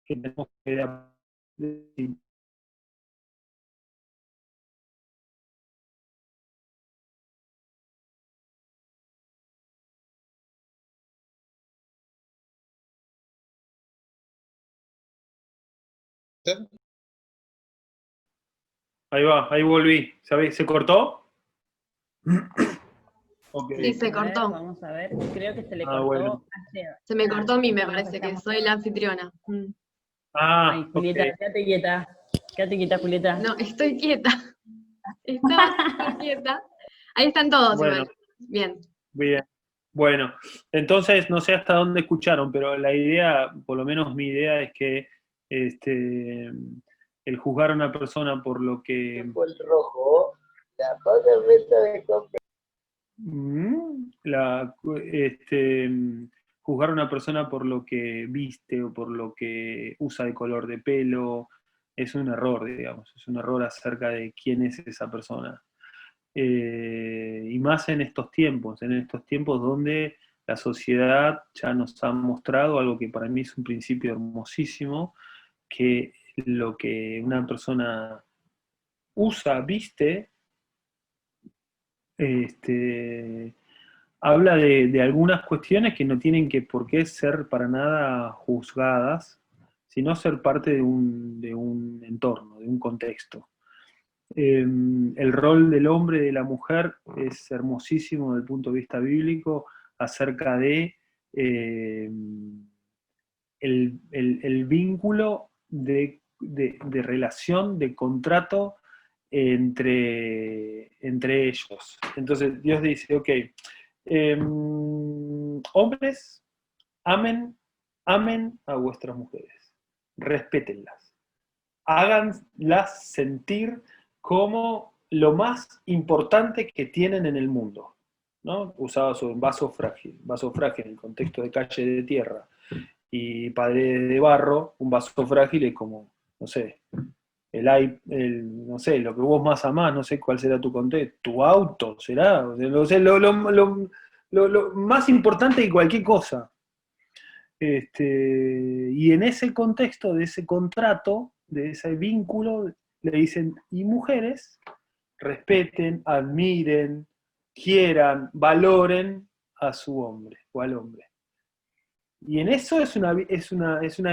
tenemos que Ahí va, ahí volví. ¿Se cortó? Ok. Sí, se A ver, cortó. vamos a ver, creo que se le Ah, cortó bueno. a Seba. Se me cortó a mí, me Estamos- parece que estamos- soy la anfitriona. Ah, Ay, Julieta, ok. quédate quieta. Quédate quieta, Julieta. No, estoy quieta. Estaba súper quieta. Ahí están todos Bueno. igual. Bien. Bien. Bueno, entonces no sé hasta dónde escucharon, pero la idea, por lo menos mi idea, es que el juzgar a una persona por lo que... El rojo, la poca meta de compra. Juzgar a una persona por lo que viste o por lo que usa de color de pelo es un error, digamos, es un error acerca de quién es esa persona. Y más en estos tiempos donde la sociedad ya nos ha mostrado algo que para mí es un principio hermosísimo, que lo que una persona usa, viste, habla de algunas cuestiones que no tienen que por qué ser para nada juzgadas, sino ser parte de un entorno, de un contexto. El rol del hombre y de la mujer es hermosísimo desde el punto de vista bíblico acerca de el vínculo de relación, de contrato entre ellos. Entonces Dios dice, ok, hombres, amen a vuestras mujeres, respétenlas, háganlas sentir como lo más importante que tienen en el mundo, ¿no? Usaba sobre un vaso frágil en el contexto de calle de tierra y pared de barro, un vaso frágil es como, no sé, no sé, lo que vos más amás, no sé cuál será tu contexto, tu auto será, o sea, no sé, lo más importante que cualquier cosa. Y en ese contexto, de ese contrato, de ese vínculo, le dicen, y mujeres, respeten, admiren, quieran, valoren a su hombre o al hombre. Y en eso es una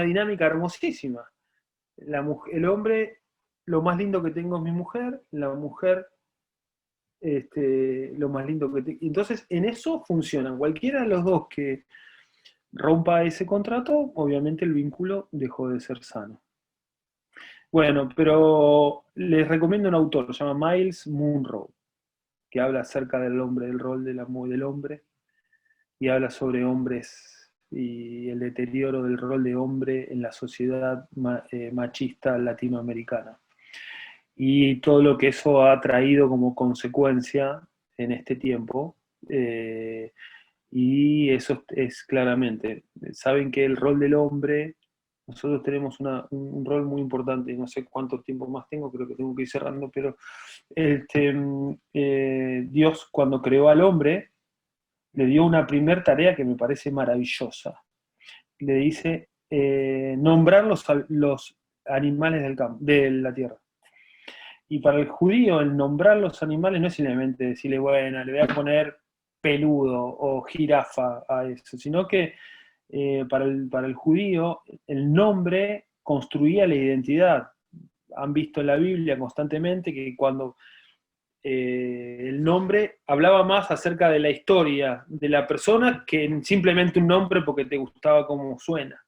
dinámica hermosísima. El hombre, lo más lindo que tengo es mi mujer, la mujer, lo más lindo que tengo. Entonces, en eso funcionan. Cualquiera de los dos que rompa ese contrato, obviamente el vínculo dejó de ser sano. Bueno, pero les recomiendo un autor, se llama Miles Munroe, que habla acerca del hombre, del rol del amor del hombre, y habla sobre hombres y el deterioro del rol de hombre en la sociedad machista latinoamericana. Y todo lo que eso ha traído como consecuencia en este tiempo. Y eso es claramente, saben que el rol del hombre, nosotros tenemos un rol muy importante, no sé cuánto tiempo más tengo, creo que tengo que ir cerrando, pero Dios cuando creó al hombre, le dio una primer tarea que me parece maravillosa. Le dice nombrar los animales del campo, de la tierra. Y para el judío, el nombrar los animales no es simplemente decirle, bueno, le voy a poner peludo o jirafa a eso, sino que para el judío el nombre construía la identidad. Han visto en la Biblia constantemente que cuando el nombre hablaba más acerca de la historia de la persona que simplemente un nombre porque te gustaba cómo suena.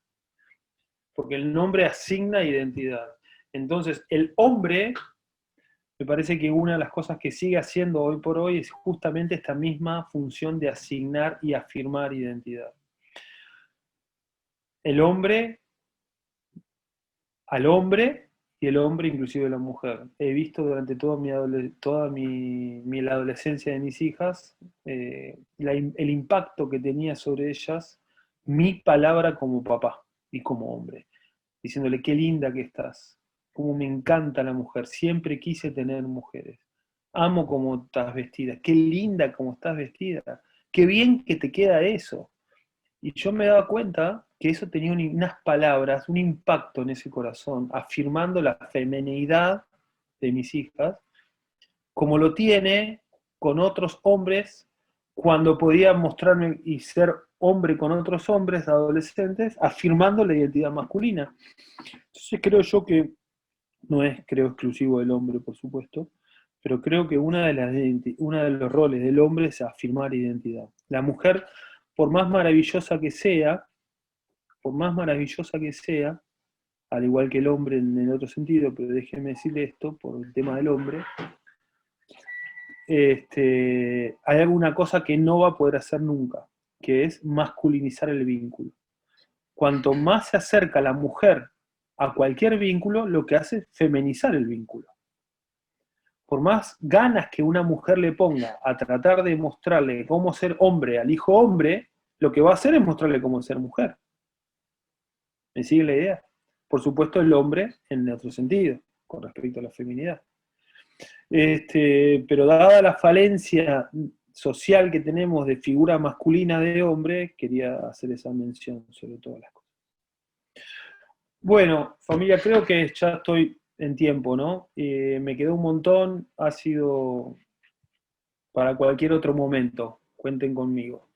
Porque el nombre asigna identidad. Entonces, el hombre, me parece que una de las cosas que sigue haciendo hoy por hoy es justamente esta misma función de asignar y afirmar identidad. El hombre al hombre y el hombre inclusive a la mujer. He visto durante toda la adolescencia de mis hijas el impacto que tenía sobre ellas mi palabra como papá y como hombre, diciéndole qué linda que estás, cómo me encanta la mujer, siempre quise tener mujeres, amo cómo estás vestida, qué linda cómo estás vestida, qué bien que te queda eso. Y yo me daba cuenta que eso tenía unas palabras, un impacto en ese corazón, afirmando la feminidad de mis hijas, como lo tiene con otros hombres cuando podía mostrarme y ser hombre con otros hombres adolescentes, afirmando la identidad masculina. Entonces creo yo que no es, creo, exclusivo del hombre, por supuesto, pero creo que uno de los roles del hombre es afirmar identidad. La mujer, por más maravillosa que sea, al igual que el hombre en otro sentido, pero déjeme decirle esto, por el tema del hombre, hay alguna cosa que no va a poder hacer nunca, que es masculinizar el vínculo. Cuanto más se acerca la mujer a cualquier vínculo, lo que hace es feminizar el vínculo. Por más ganas que una mujer le ponga a tratar de mostrarle cómo ser hombre al hijo hombre, lo que va a hacer es mostrarle cómo ser mujer. ¿Me sigue la idea? Por supuesto el hombre en otro sentido, con respecto a la feminidad. Pero dada la falencia social que tenemos de figura masculina de hombre, quería hacer esa mención sobre todas las cosas. Bueno, familia, creo que ya estoy en tiempo, ¿no? Me quedó un montón, ha sido para cualquier otro momento, cuenten conmigo.